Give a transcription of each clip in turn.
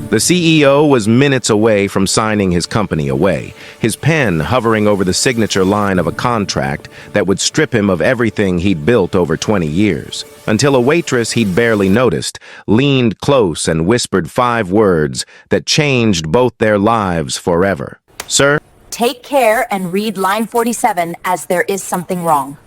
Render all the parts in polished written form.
The CEO was minutes away from signing his company away, his pen hovering over the signature line of a contract that would strip him of everything he'd built over 20 years, until a waitress he'd barely noticed leaned close and whispered 5 words that changed both their lives forever. "Sir?" Take care and read line 47 as there is something wrong.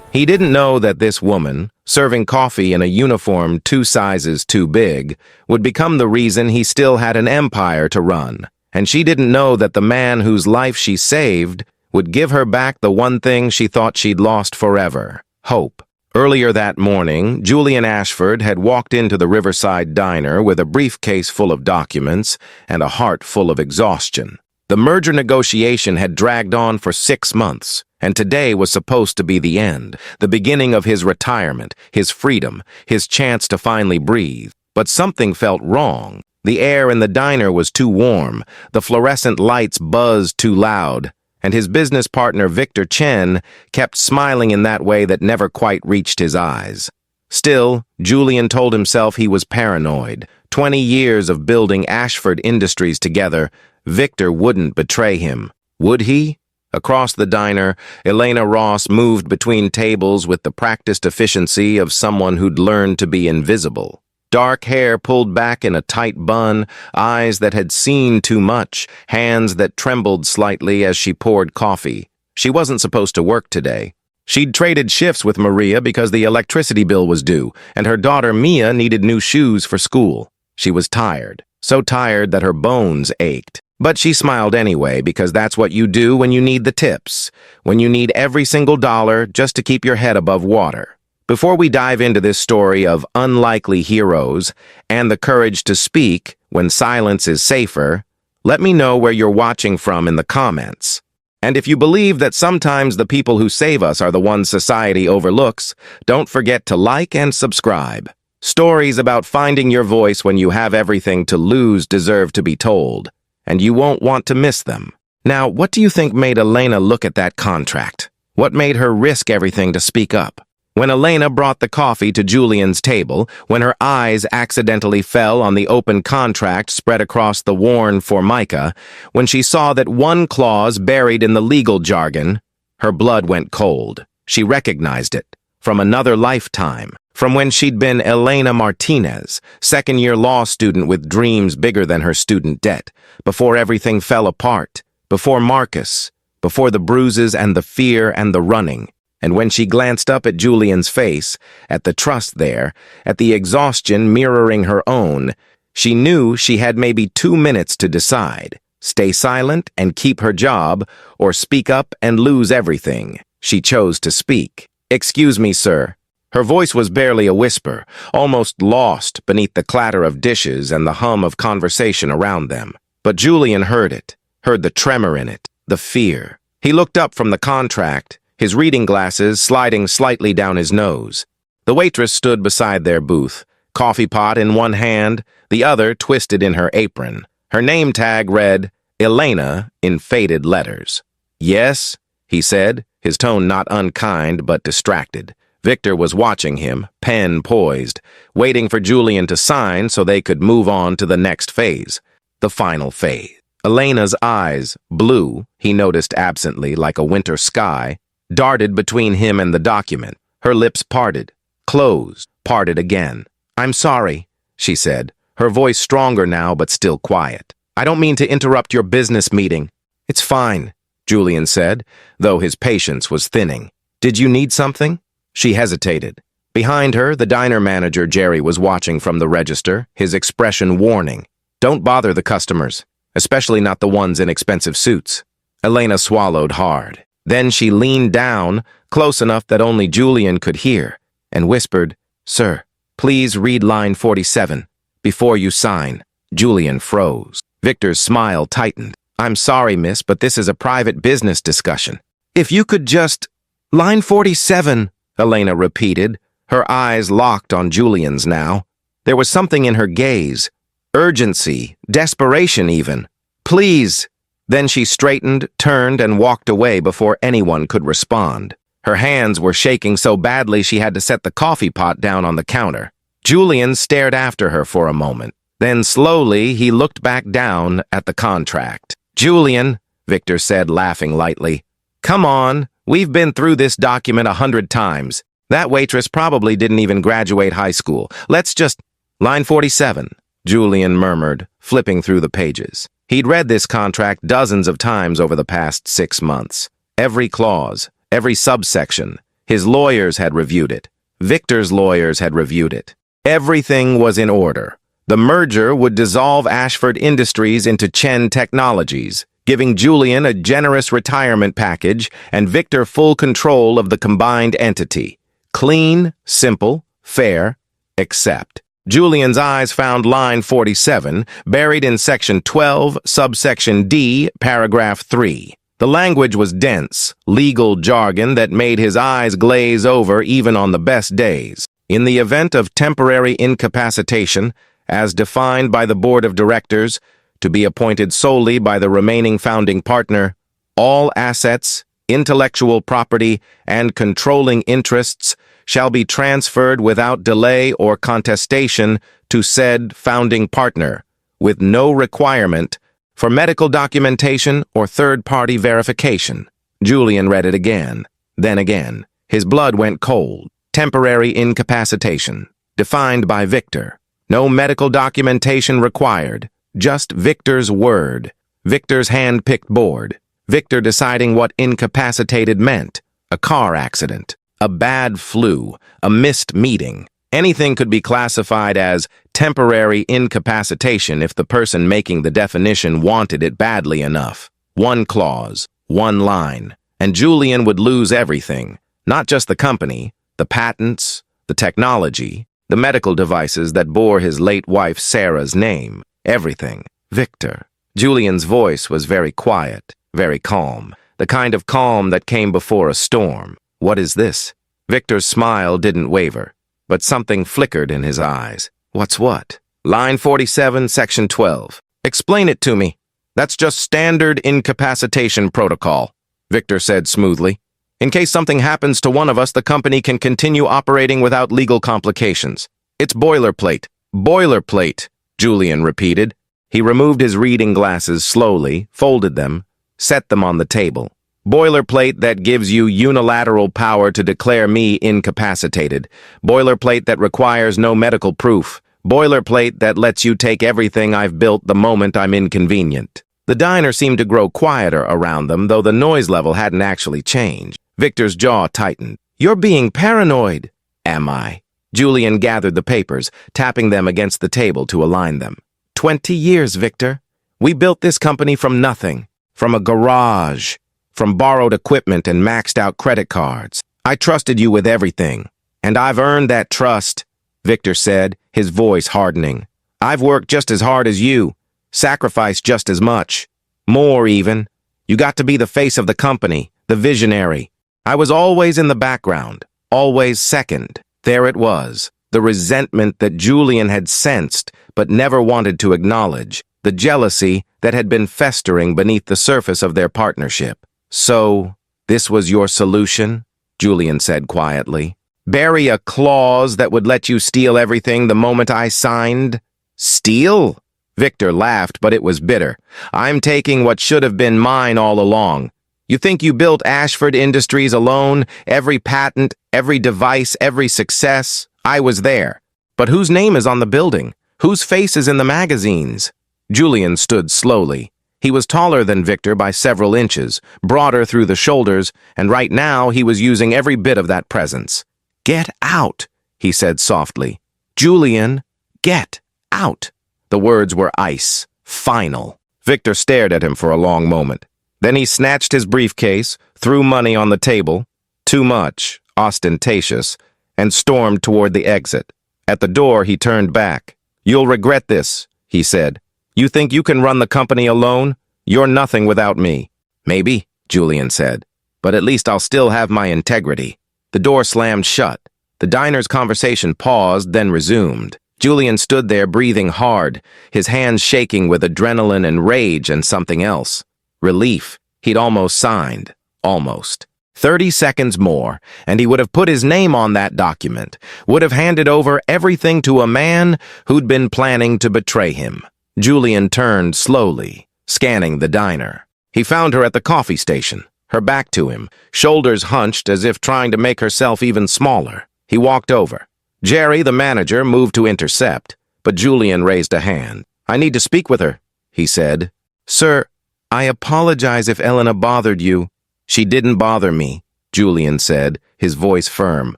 He didn't know that this woman, serving coffee in a uniform 2 sizes too big, would become the reason he still had an empire to run. And she didn't know that the man whose life she saved would give her back the one thing she thought she'd lost forever: hope. Earlier that morning, Julian Ashford had walked into the Riverside Diner with a briefcase full of documents and a heart full of exhaustion. The merger negotiation had dragged on for 6 months, and today was supposed to be the end, the beginning of his retirement, his freedom, his chance to finally breathe. But something felt wrong. The air in the diner was too warm, the fluorescent lights buzzed too loud, and his business partner Victor Chen kept smiling in that way that never quite reached his eyes. Still, Julian told himself he was paranoid. 20 years of building Ashford Industries together, Victor wouldn't betray him. Would he? Across the diner, Elena Ross moved between tables with the practiced efficiency of someone who'd learned to be invisible. Dark hair pulled back in a tight bun, eyes that had seen too much, hands that trembled slightly as she poured coffee. She wasn't supposed to work today. She'd traded shifts with Maria because the electricity bill was due, and her daughter Mia needed new shoes for school. She was tired, so tired that her bones ached. But she smiled anyway, because that's what you do when you need the tips, when you need every single dollar just to keep your head above water. Before we dive into this story of unlikely heroes and the courage to speak when silence is safer, let me know where you're watching from in the comments. And if you believe that sometimes the people who save us are the ones society overlooks, don't forget to like and subscribe. Stories about finding your voice when you have everything to lose deserve to be told, and you won't want to miss them. Now, what do you think made Elena look at that contract? What made her risk everything to speak up? When Elena brought the coffee to Julian's table, when her eyes accidentally fell on the open contract spread across the worn formica, when she saw that one clause buried in the legal jargon, her blood went cold. She recognized it from another lifetime, from when she'd been Elena Martinez, second-year law student with dreams bigger than her student debt, before everything fell apart, before Marcus, before the bruises and the fear and the running. And when she glanced up at Julian's face, at the trust there, at the exhaustion mirroring her own, she knew she had maybe 2 minutes to decide: stay silent and keep her job, or speak up and lose everything. She chose to speak. "Excuse me, sir." Her voice was barely a whisper, almost lost beneath the clatter of dishes and the hum of conversation around them. But Julian heard it, heard the tremor in it, the fear. He looked up from the contract, his reading glasses sliding slightly down his nose. The waitress stood beside their booth, coffee pot in one hand, the other twisted in her apron. Her name tag read, Elena, in faded letters. "Yes," he said, his tone not unkind but distracted. Victor was watching him, pen poised, waiting for Julian to sign so they could move on to the next phase, the final phase. Elena's eyes, blue, he noticed absently like a winter sky, darted between him and the document. Her lips parted, closed, parted again. "I'm sorry," she said, her voice stronger now but still quiet. "I don't mean to interrupt your business meeting." "It's fine," Julian said, though his patience was thinning. "Did you need something?" She hesitated. Behind her, the diner manager, Jerry, was watching from the register, his expression warning. "Don't bother the customers, especially not the ones in expensive suits." Elena swallowed hard. Then she leaned down, close enough that only Julian could hear, and whispered, "Sir, please read line 47, before you sign." Julian froze. Victor's smile tightened. "I'm sorry, miss, but this is a private business discussion. If you could just—" "Line 47, Elena repeated, her eyes locked on Julian's now. There was something in her gaze, urgency, desperation even. "Please." Then she straightened, turned, and walked away before anyone could respond. Her hands were shaking so badly she had to set the coffee pot down on the counter. Julian stared after her for a moment, Then slowly he looked back down at the contract. "Julian," Victor said, laughing lightly. "Come on, we've been through this document 100 times. That waitress probably didn't even graduate high school. Let's just—" "Line 47, Julian murmured, flipping through the pages. He'd read this contract dozens of times over the past 6 months. Every clause, every subsection. His lawyers had reviewed it. Victor's lawyers had reviewed it. Everything was in order. The merger would dissolve Ashford Industries into Chen Technologies, giving Julian a generous retirement package and Victor full control of the combined entity. Clean, simple, fair, except. Julian's eyes found line 47, buried in section 12, subsection D, paragraph 3. The language was dense, legal jargon that made his eyes glaze over even on the best days. In the event of temporary incapacitation, as defined by the board of directors, to be appointed solely by the remaining founding partner, all assets, intellectual property, and controlling interests shall be transferred without delay or contestation to said founding partner, with no requirement for medical documentation or third-party verification. Julian read it again, then again. His blood went cold. Temporary incapacitation, defined by Victor. No medical documentation required, just Victor's word, Victor's hand-picked board, Victor deciding what incapacitated meant. A car accident, a bad flu, a missed meeting. Anything could be classified as temporary incapacitation if the person making the definition wanted it badly enough. One clause, one line, and Julian would lose everything, not just the company, the patents, the technology, the medical devices that bore his late wife Sarah's name, everything. Victor. Julian's voice was very quiet, very calm, the kind of calm that came before a storm. "What is this?" Victor's smile didn't waver, but something flickered in his eyes. "What's what?" "Line 47, section 12. Explain it to me." "That's just standard incapacitation protocol," Victor said smoothly. "In case something happens to one of us, the company can continue operating without legal complications. It's boilerplate." "Boilerplate," Julian repeated. He removed his reading glasses slowly, folded them, set them on the table. "Boilerplate that gives you unilateral power to declare me incapacitated. Boilerplate that requires no medical proof. Boilerplate that lets you take everything I've built the moment I'm inconvenient." The diner seemed to grow quieter around them, though the noise level hadn't actually changed. Victor's jaw tightened. "You're being paranoid." "Am I?" Julian gathered the papers, tapping them against the table to align them. 20 years, Victor. We built this company from nothing, from a garage, from borrowed equipment and maxed-out credit cards. I trusted you with everything, and I've earned that trust," Victor said, his voice hardening. "I've worked just as hard as you, sacrificed just as much. More, even. You got to be the face of the company, the visionary. I was always in the background, always second." There it was, the resentment that Julian had sensed but never wanted to acknowledge, the jealousy that had been festering beneath the surface of their partnership. "So, this was your solution?" Julian said quietly. "Bury a clause that would let you steal everything the moment I signed?" "Steal?" Victor laughed, but it was bitter. "I'm taking what should have been mine all along. You think you built Ashford Industries alone? Every patent, every device, every success? I was there. But whose name is on the building? Whose face is in the magazines?" Julian stood slowly. He was taller than Victor by several inches, broader through the shoulders, and right now he was using every bit of that presence. "Get out," he said softly. "Julian, get out." The words were ice, final. Victor stared at him for a long moment. Then he snatched his briefcase, threw money on the table, too much, ostentatious, and stormed toward the exit. At the door, he turned back. "You'll regret this," he said. "You think you can run the company alone? You're nothing without me." "Maybe," Julian said, "but at least I'll still have my integrity." The door slammed shut. The diner's conversation paused, then resumed. Julian stood there breathing hard, his hands shaking with adrenaline and rage and something else. Relief. He'd almost signed. Almost. 30 seconds more, and he would have put his name on that document, would have handed over everything to a man who'd been planning to betray him. Julian turned slowly, scanning the diner. He found her at the coffee station, her back to him, shoulders hunched as if trying to make herself even smaller. He walked over. Jerry, the manager, moved to intercept, but Julian raised a hand. "I need to speak with her," he said. "Sir, I apologize if Elena bothered you." "She didn't bother me," Julian said, his voice firm.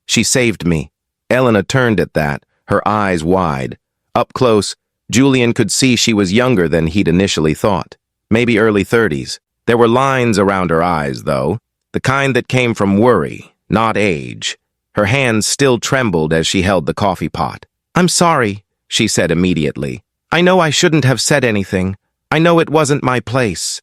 "She saved me." Elena turned at that, her eyes wide. Up close, Julian could see she was younger than he'd initially thought. Maybe early 30s. There were lines around her eyes, though, the kind that came from worry, not age. Her hands still trembled as she held the coffee pot. "I'm sorry," she said immediately. "I know I shouldn't have said anything. I know it wasn't my place.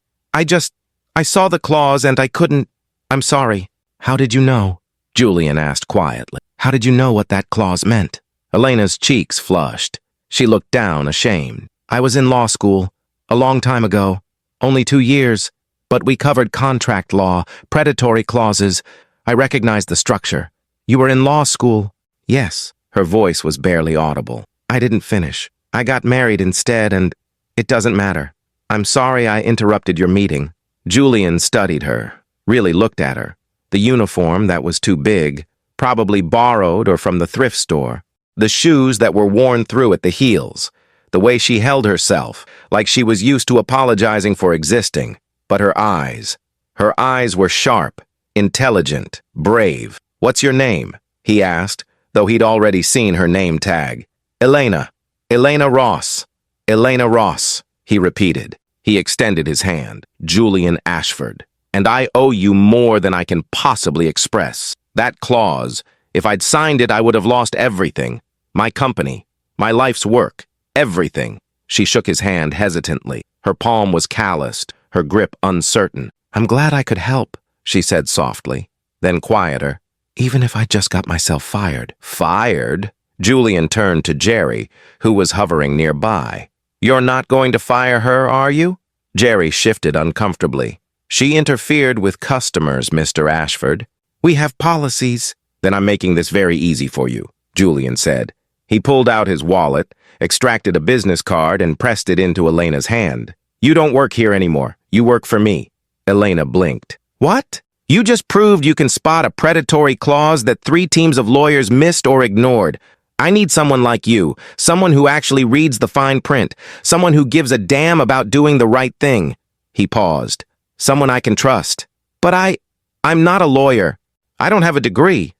I saw the clause and I couldn't. I'm sorry." "How did you know?" Julian asked quietly. "How did you know what that clause meant?" Elena's cheeks flushed. She looked down, ashamed. "I was in law school, a long time ago. Only 2 years. But we covered contract law, predatory clauses. I recognized the structure." "You were in law school?" "Yes." Her voice was barely audible. "I didn't finish. I got married instead and it doesn't matter. I'm sorry I interrupted your meeting." Julian studied her, really looked at her. The uniform that was too big, probably borrowed or from the thrift store. The shoes that were worn through at the heels. The way she held herself, like she was used to apologizing for existing. But her eyes were sharp, intelligent, brave. "What's your name?" he asked, though he'd already seen her name tag. "Elena. Elena Ross. Elena Ross," he repeated. He extended his hand. "Julian Ashford. And I owe you more than I can possibly express. That clause, if I'd signed it, I would have lost everything. My company, my life's work, everything." She shook his hand hesitantly. Her palm was calloused, her grip uncertain. "I'm glad I could help," she said softly. Then quieter, "Even if I just got myself fired." "Fired?" Julian turned to Jerry, who was hovering nearby. "You're not going to fire her, are you?" Jerry shifted uncomfortably. "She interfered with customers, Mr. Ashford." "We have policies." "Then I'm making this very easy for you," Julian said. He pulled out his wallet, extracted a business card, and pressed it into Elena's hand. "You don't work here anymore. You work for me." Elena blinked. "What? You just proved you can spot a predatory clause that 3 teams of lawyers missed or ignored. I need someone like you, someone who actually reads the fine print, someone who gives a damn about doing the right thing." He paused. "Someone I can trust." "But I'm not a lawyer. I don't have a degree.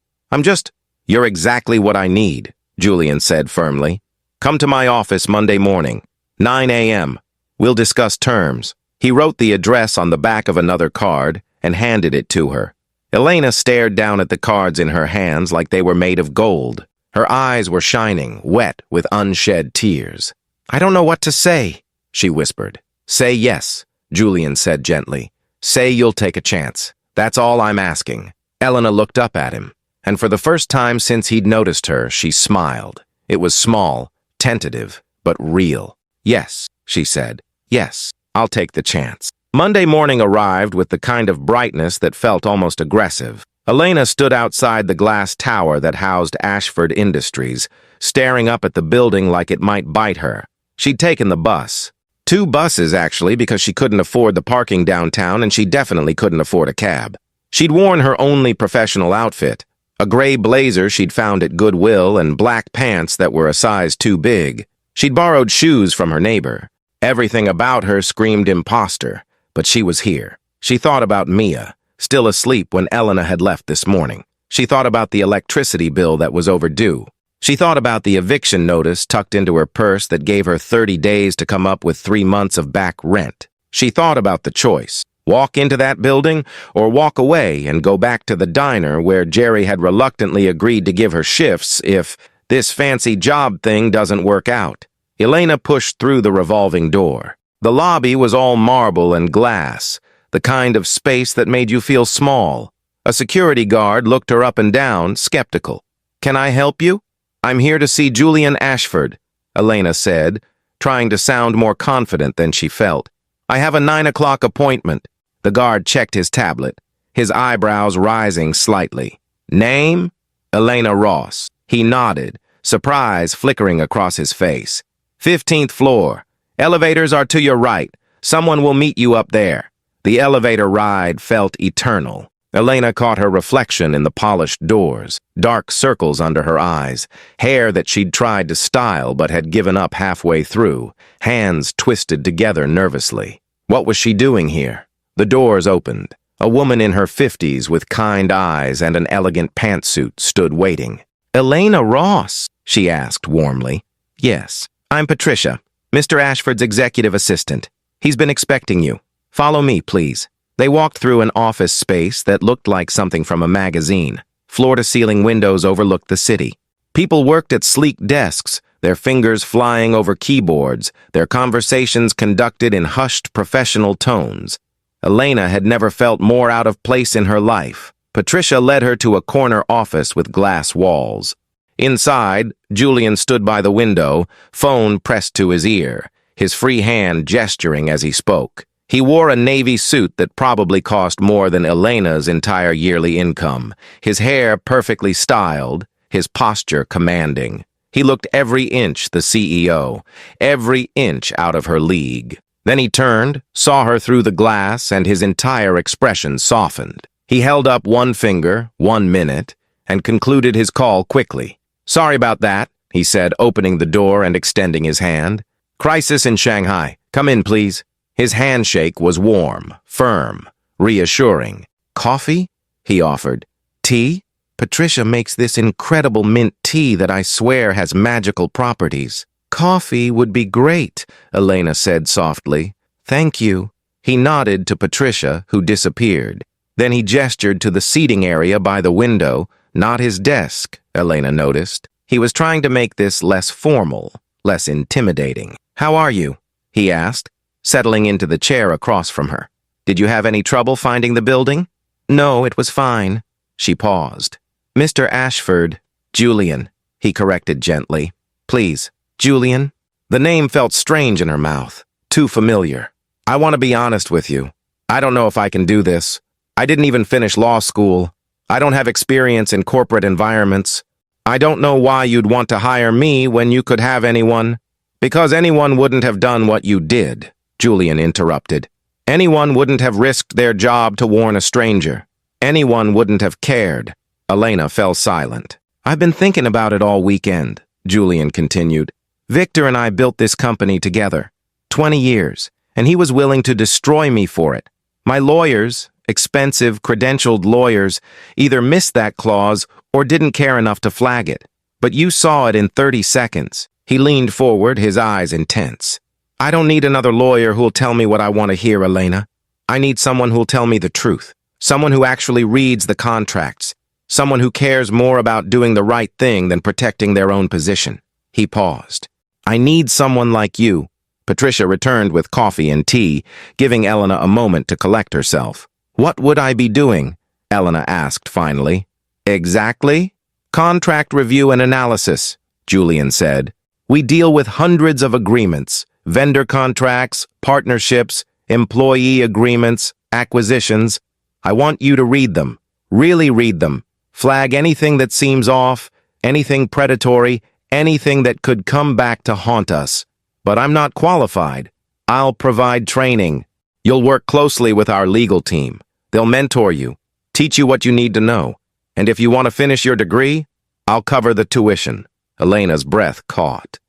You're exactly what I need," Julian said firmly. "Come to my office Monday morning, 9 a.m. We'll discuss terms." He wrote the address on the back of another card and handed it to her. Elena stared down at the cards in her hands like they were made of gold. Her eyes were shining, wet with unshed tears. "I don't know what to say," she whispered. "Say yes," Julian said gently. "Say you'll take a chance. That's all I'm asking." Elena looked up at him, and for the first time since he'd noticed her, she smiled. It was small, tentative, but real. "Yes," she said. "Yes, I'll take the chance." Monday morning arrived with the kind of brightness that felt almost aggressive. Elena stood outside the glass tower that housed Ashford Industries, staring up at the building like it might bite her. She'd taken the bus. 2 buses, actually, because she couldn't afford the parking downtown and she definitely couldn't afford a cab. She'd worn her only professional outfit, a gray blazer she'd found at Goodwill and black pants that were a size too big. She'd borrowed shoes from her neighbor. Everything about her screamed imposter, but she was here. She thought about Mia, still asleep when Elena had left this morning. She thought about the electricity bill that was overdue. She thought about the eviction notice tucked into her purse that gave her 30 days to come up with 3 months of back rent. She thought about the choice. Walk into that building or walk away and go back to the diner where Jerry had reluctantly agreed to give her shifts if this fancy job thing doesn't work out. Elena pushed through the revolving door. The lobby was all marble and glass, the kind of space that made you feel small. A security guard looked her up and down, skeptical. "Can I help you?" "I'm here to see Julian Ashford," Elena said, trying to sound more confident than she felt. "I have a 9 o'clock appointment." The guard checked his tablet. his eyebrows rising slightly. Name? Elena Ross. He nodded, surprise flickering across his face. 15th floor. Elevators are to your right. Someone will meet you up there. The elevator ride felt eternal. Elena caught her reflection in the polished doors, dark circles under her eyes, hair that she'd tried to style but had given up halfway through, hands twisted together nervously. What was she doing here? The doors opened. A woman in her 50s with kind eyes and an elegant pantsuit stood waiting. "Elena Ross?" she asked warmly. "Yes, I'm Patricia, Mr. Ashford's executive assistant. He's been expecting you. Follow me, please." They walked through an office space that looked like something from a magazine. Floor-to-ceiling windows overlooked the city. People worked at sleek desks, their fingers flying over keyboards, their conversations conducted in hushed professional tones. Elena had never felt more out of place in her life. Patricia led her to a corner office with glass walls. Inside, Julian stood by the window, phone pressed to his ear, his free hand gesturing as he spoke. He wore a navy suit that probably cost more than Elena's entire yearly income, his hair perfectly styled, his posture commanding. He looked every inch the CEO, every inch out of her league. Then he turned, saw her through the glass, and his entire expression softened. He held up one finger, 1 minute, and concluded his call quickly. "Sorry about that," he said, opening the door and extending his hand. "Crisis in Shanghai. Come in, please." His handshake was warm, firm, reassuring. "Coffee?" he offered. "Tea? Patricia makes this incredible mint tea that I swear has magical properties." "Coffee would be great," Elena said softly. "Thank you." He nodded to Patricia, who disappeared. Then he gestured to the seating area by the window, not his desk, Elena noticed. He was trying to make this less formal, less intimidating. "How are you?" he asked, settling into the chair across from her. "Did you have any trouble finding the building?" "No, it was fine." She paused. "Mr. Ashford." "Julian," he corrected gently. "Please, Julian?" The name felt strange in her mouth, too familiar. "I want to be honest with you. I don't know if I can do this. I didn't even finish law school. I don't have experience in corporate environments. I don't know why you'd want to hire me when you could have anyone." "Because anyone wouldn't have done what you did," Julian interrupted. "Anyone wouldn't have risked their job to warn a stranger. Anyone wouldn't have cared." Elena fell silent. "I've been thinking about it all weekend," Julian continued. "Victor and I built this company together. 20 years, and he was willing to destroy me for it. My lawyers, expensive, credentialed lawyers, either missed that clause or didn't care enough to flag it. But you saw it in 30 seconds. He leaned forward, his eyes intense. "I don't need another lawyer who'll tell me what I want to hear, Elena. I need someone who'll tell me the truth. Someone who actually reads the contracts. Someone who cares more about doing the right thing than protecting their own position." He paused. "I need someone like you." Patricia returned with coffee and tea, giving Elena a moment to collect herself. "What would I be doing?" Elena asked finally. "Exactly? Contract review and analysis," Julian said. "We deal with hundreds of agreements, vendor contracts, partnerships, employee agreements, acquisitions. I want you to read them, really read them, flag anything that seems off, anything predatory, anything that could come back to haunt us. But I'm not qualified. I'll provide training. You'll work closely with our legal team. They'll mentor you, teach you what you need to know. And if you want to finish your degree, I'll cover the tuition." Elena's breath caught.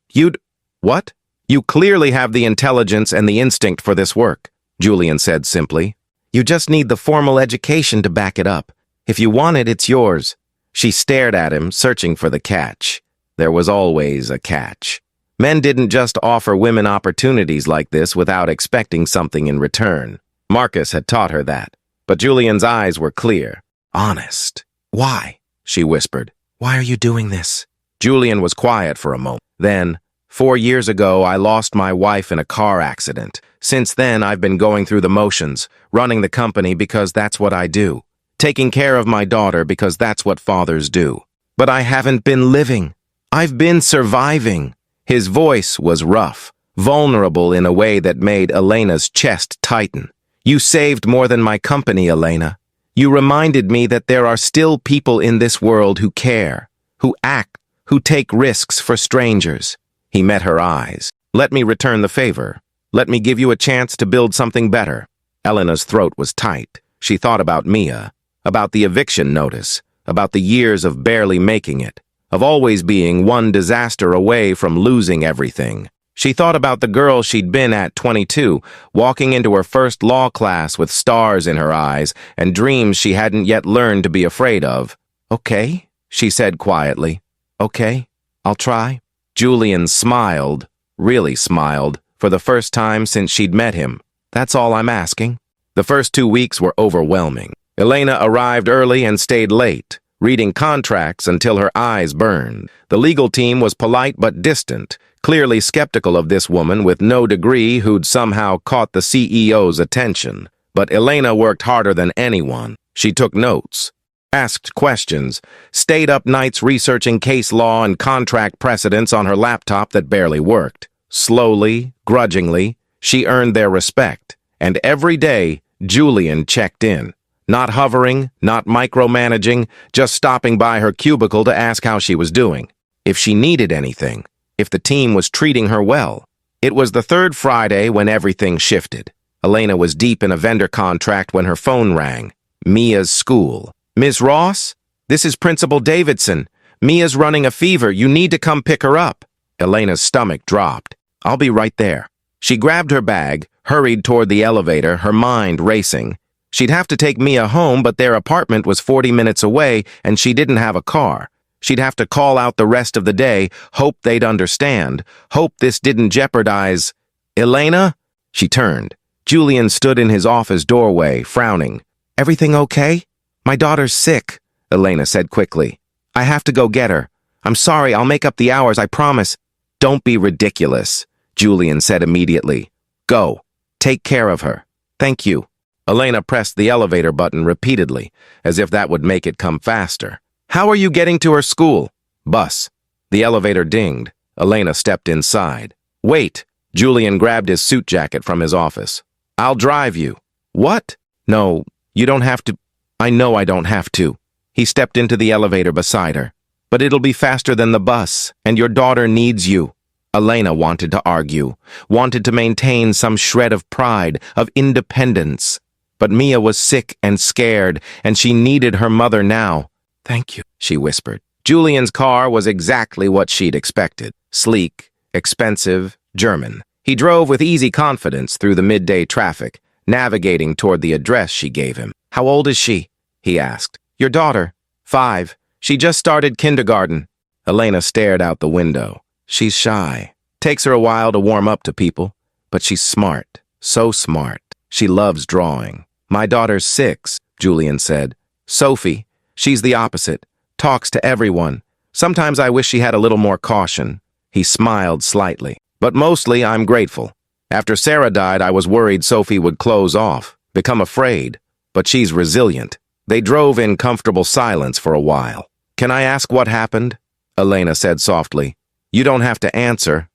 What? "You clearly have the intelligence and the instinct for this work," Julian said simply. "You just need the formal education to back it up. If you want it, it's yours." She stared at him, searching for the catch. There was always a catch. Men didn't just offer women opportunities like this without expecting something in return. Marcus had taught her that. But Julian's eyes were clear, honest. "Why?" she whispered. "Why are you doing this?" Julian was quiet for a moment. Then, 4 years ago, I lost my wife in a car accident. Since then, I've been going through the motions, running the company because that's what I do, taking care of my daughter because that's what fathers do. But I haven't been living. I've been surviving." His voice was rough, vulnerable in a way that made Elena's chest tighten. "You saved more than my company, Elena. You reminded me that there are still people in this world who care, who act, who take risks for strangers. He met her eyes. Let me return the favor. Let me give you a chance to build something better. Elena's throat was tight. She thought about Mia, about the eviction notice, about the years of barely making it, of always being one disaster away from losing everything. She thought about the girl she'd been at 22, walking into her first law class with stars in her eyes and dreams she hadn't yet learned to be afraid of. Okay, she said quietly. Okay, I'll try. Julian smiled, really smiled, for the first time since she'd met him. That's all I'm asking. The first 2 weeks were overwhelming. Elena arrived early and stayed late, reading contracts until her eyes burned. The legal team was polite but distant, clearly skeptical of this woman with no degree who'd somehow caught the CEO's attention. But Elena worked harder than anyone. She took notes, asked questions, stayed up nights researching case law and contract precedents on her laptop that barely worked. Slowly, grudgingly, she earned their respect. And every day, Julian checked in. Not hovering, not micromanaging, just stopping by her cubicle to ask how she was doing. If she needed anything. If the team was treating her well. It was the third Friday when everything shifted. Elena was deep in a vendor contract when her phone rang. Mia's school. Ms. Ross? This is Principal Davidson. Mia's running a fever. You need to come pick her up. Elena's stomach dropped. I'll be right there. She grabbed her bag, hurried toward the elevator, her mind racing. She'd have to take Mia home, but their apartment was 40 minutes away, and she didn't have a car. She'd have to call out the rest of the day, hope they'd understand, hope this didn't jeopardize... Elena? She turned. Julian stood in his office doorway, frowning. Everything okay? My daughter's sick, Elena said quickly. I have to go get her. I'm sorry, I'll make up the hours, I promise. Don't be ridiculous, Julian said immediately. Go. Take care of her. Thank you. Elena pressed the elevator button repeatedly, as if that would make it come faster. How are you getting to her school? Bus. The elevator dinged. Elena stepped inside. Wait. Julian grabbed his suit jacket from his office. I'll drive you. What? No, you don't have to. I know I don't have to. He stepped into the elevator beside her. But it'll be faster than the bus, and your daughter needs you. Elena wanted to argue, wanted to maintain some shred of pride, of independence. But Mia was sick and scared, and she needed her mother now. Thank you, she whispered. Julian's car was exactly what she'd expected. Sleek, expensive, German. He drove with easy confidence through the midday traffic, navigating toward the address she gave him. How old is she? He asked. Your daughter. 5. She just started kindergarten. Elena stared out the window. She's shy. Takes her a while to warm up to people. But she's smart. So smart. She loves drawing. My daughter's 6, Julian said. Sophie. She's the opposite. Talks to everyone. Sometimes I wish she had a little more caution. He smiled slightly. But mostly I'm grateful. After Sarah died, I was worried Sophie would close off, become afraid. But she's resilient. They drove in comfortable silence for a while. Can I ask what happened? Elena said softly. You don't have to answer.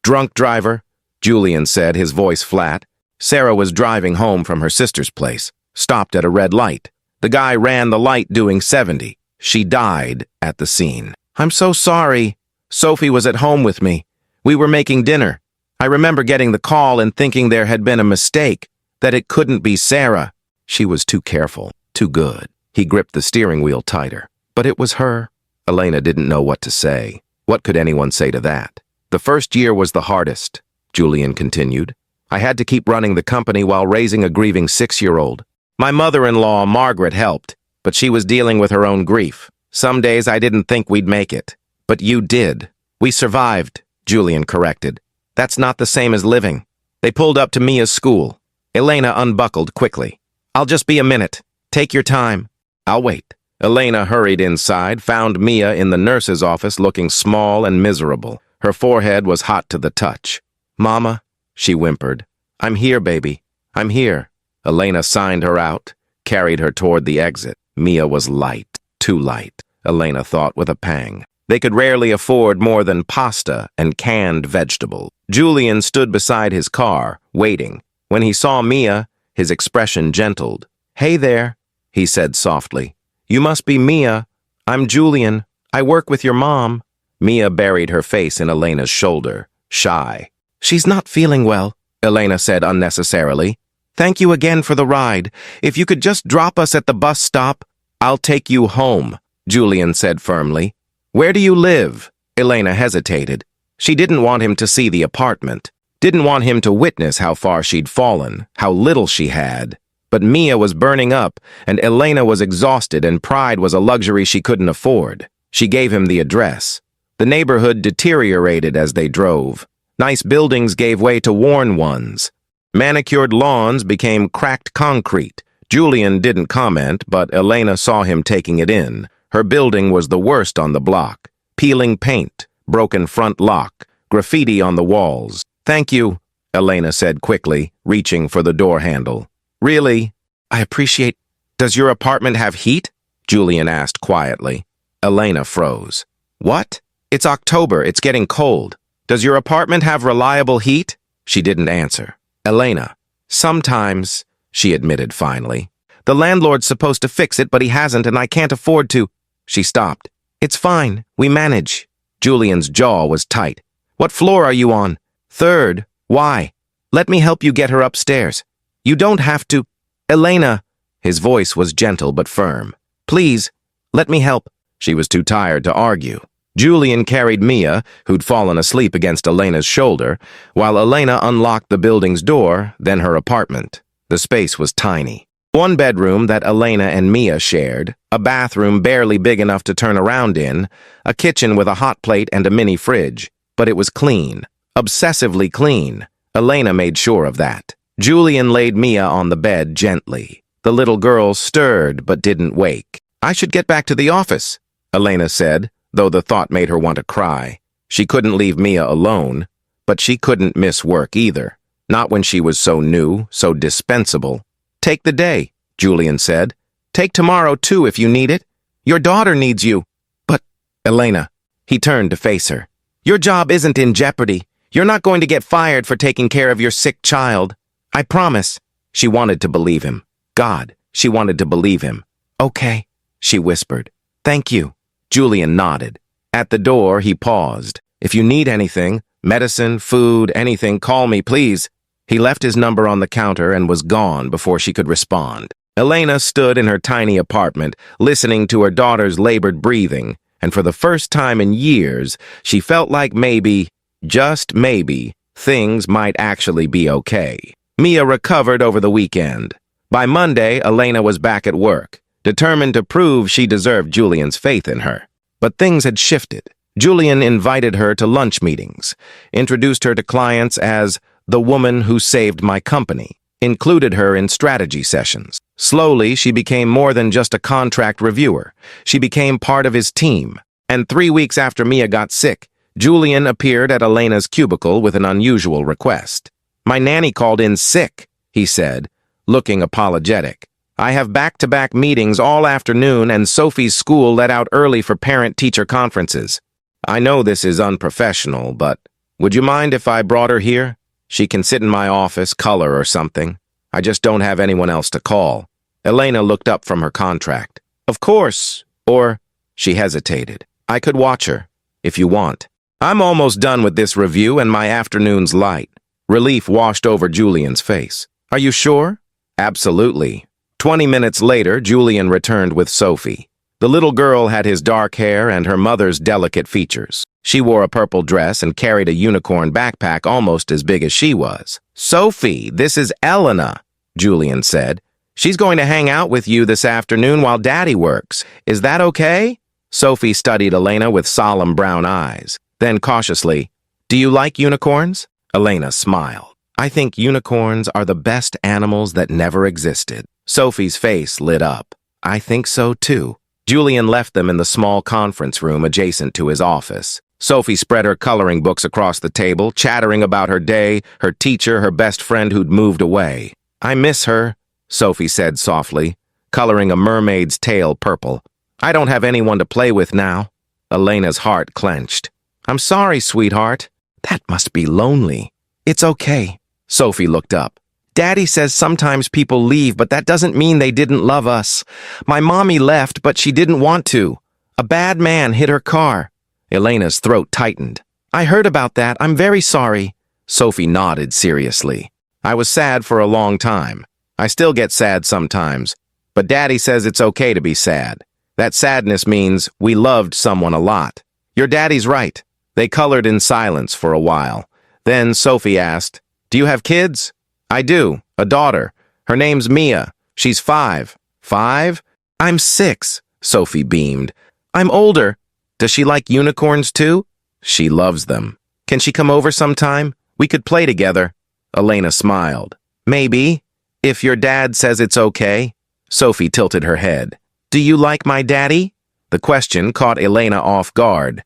Drunk driver, Julian said, his voice flat. Sarah was driving home from her sister's place, stopped at a red light. The guy ran the light doing 70. She died at the scene. I'm so sorry. Sophie was at home with me. We were making dinner. I remember getting the call and thinking there had been a mistake, that it couldn't be Sarah. She was too careful, too good. He gripped the steering wheel tighter. But it was her. Elena didn't know what to say. What could anyone say to that? The first year was the hardest, Julian continued. I had to keep running the company while raising a grieving 6-year-old. My mother-in-law, Margaret, helped, but she was dealing with her own grief. Some days I didn't think we'd make it. But you did. We survived, Julian corrected. That's not the same as living. They pulled up to Mia's school. Elena unbuckled quickly. I'll just be a minute. Take your time. I'll wait. Elena hurried inside, found Mia in the nurse's office looking small and miserable. Her forehead was hot to the touch. Mama, she whimpered. I'm here, baby. I'm here. Elena signed her out, carried her toward the exit. Mia was light, too light, Elena thought with a pang. They could rarely afford more than pasta and canned vegetables. Julian stood beside his car, waiting. When he saw Mia, his expression gentled. "Hey there," he said softly. "You must be Mia. I'm Julian. I work with your mom." Mia buried her face in Elena's shoulder, shy. "She's not feeling well," Elena said unnecessarily. "Thank you again for the ride. If you could just drop us at the bus stop." "I'll take you home," Julian said firmly. "Where do you live?" Elena hesitated. She didn't want him to see the apartment, didn't want him to witness how far she'd fallen, how little she had. But Mia was burning up, and Elena was exhausted, and pride was a luxury she couldn't afford. She gave him the address. The neighborhood deteriorated as they drove. Nice buildings gave way to worn ones. Manicured lawns became cracked concrete. Julian didn't comment, but Elena saw him taking it in. Her building was the worst on the block. Peeling paint, broken front lock, graffiti on the walls. "Thank you," Elena said quickly, reaching for the door handle. "Really? I appreciate—" "Does your apartment have heat?" Julian asked quietly. Elena froze. "What? It's October. It's getting cold. Does your apartment have reliable heat?" She didn't answer. "Elena, sometimes," she admitted finally. "The landlord's supposed to fix it, but he hasn't, and I can't afford to—" She stopped. "It's fine. We manage." Julian's jaw was tight. "What floor are you on?" "Third. Why?" "Let me help you get her upstairs." "You don't have to—" "Elena." His voice was gentle but firm. "Please, let me help." She was too tired to argue. Julian carried Mia, who'd fallen asleep against Elena's shoulder, while Elena unlocked the building's door, then her apartment. The space was tiny. One bedroom that Elena and Mia shared, a bathroom barely big enough to turn around in, a kitchen with a hot plate and a mini fridge. But it was clean. Obsessively clean. Elena made sure of that. Julian laid Mia on the bed gently. The little girl stirred but didn't wake. "I should get back to the office," Elena said, though the thought made her want to cry. She couldn't leave Mia alone, but she couldn't miss work either. Not when she was so new, so dispensable. "Take the day," Julian said. "Take tomorrow, too, if you need it. Your daughter needs you." "But, Elena," he turned to face her. "Your job isn't in jeopardy. You're not going to get fired for taking care of your sick child. I promise." She wanted to believe him. God, she wanted to believe him. "Okay," she whispered. "Thank you." Julian nodded. At the door, he paused. "If you need anything, medicine, food, anything, call me, please." He left his number on the counter and was gone before she could respond. Elena stood in her tiny apartment, listening to her daughter's labored breathing, and for the first time in years, she felt like maybe, just maybe, things might actually be okay. Mia recovered over the weekend. By Monday, Elena was back at work, determined to prove she deserved Julian's faith in her. But things had shifted. Julian invited her to lunch meetings, introduced her to clients as the woman who saved my company, included her in strategy sessions. Slowly, she became more than just a contract reviewer. She became part of his team. And 3 weeks after Mia got sick, Julian appeared at Elena's cubicle with an unusual request. "My nanny called in sick," he said, looking apologetic. "I have back-to-back meetings all afternoon, and Sophie's school let out early for parent-teacher conferences. I know this is unprofessional, but would you mind if I brought her here? She can sit in my office, color or something. I just don't have anyone else to call." Elena looked up from her contract. "Of course, or—" She hesitated. "I could watch her, if you want. I'm almost done with this review and my afternoon's light." Relief washed over Julian's face. "Are you sure?" "Absolutely." 20 minutes later, Julian returned with Sophie. The little girl had his dark hair and her mother's delicate features. She wore a purple dress and carried a unicorn backpack almost as big as she was. "Sophie, this is Elena," Julian said. "She's going to hang out with you this afternoon while Daddy works. Is that okay?" Sophie studied Elena with solemn brown eyes. Then cautiously, "Do you like unicorns?" Elena smiled. "I think unicorns are the best animals that never existed." Sophie's face lit up. "I think so too." Julian left them in the small conference room adjacent to his office. Sophie spread her coloring books across the table, chattering about her day, her teacher, her best friend who'd moved away. "I miss her," Sophie said softly, coloring a mermaid's tail purple. "I don't have anyone to play with now." Elena's heart clenched. "I'm sorry, sweetheart. That must be lonely." "It's okay." Sophie looked up. Daddy says sometimes people leave, but that doesn't mean they didn't love us. My mommy left, but she didn't want to. A bad man hit her car. Elena's throat tightened. I heard about that. I'm very sorry. Sophie nodded seriously. I was sad for a long time. I still get sad sometimes. But Daddy says it's okay to be sad. That sadness means we loved someone a lot. Your daddy's right. They colored in silence for a while. Then Sophie asked, Do you have kids? I do. A daughter. Her name's Mia. She's 5. 5? I'm 6, Sophie beamed. I'm older. Does she like unicorns too? She loves them. Can she come over sometime? We could play together. Elena smiled. Maybe. If your dad says it's okay. Sophie tilted her head. Do you like my daddy? The question caught Elena off guard.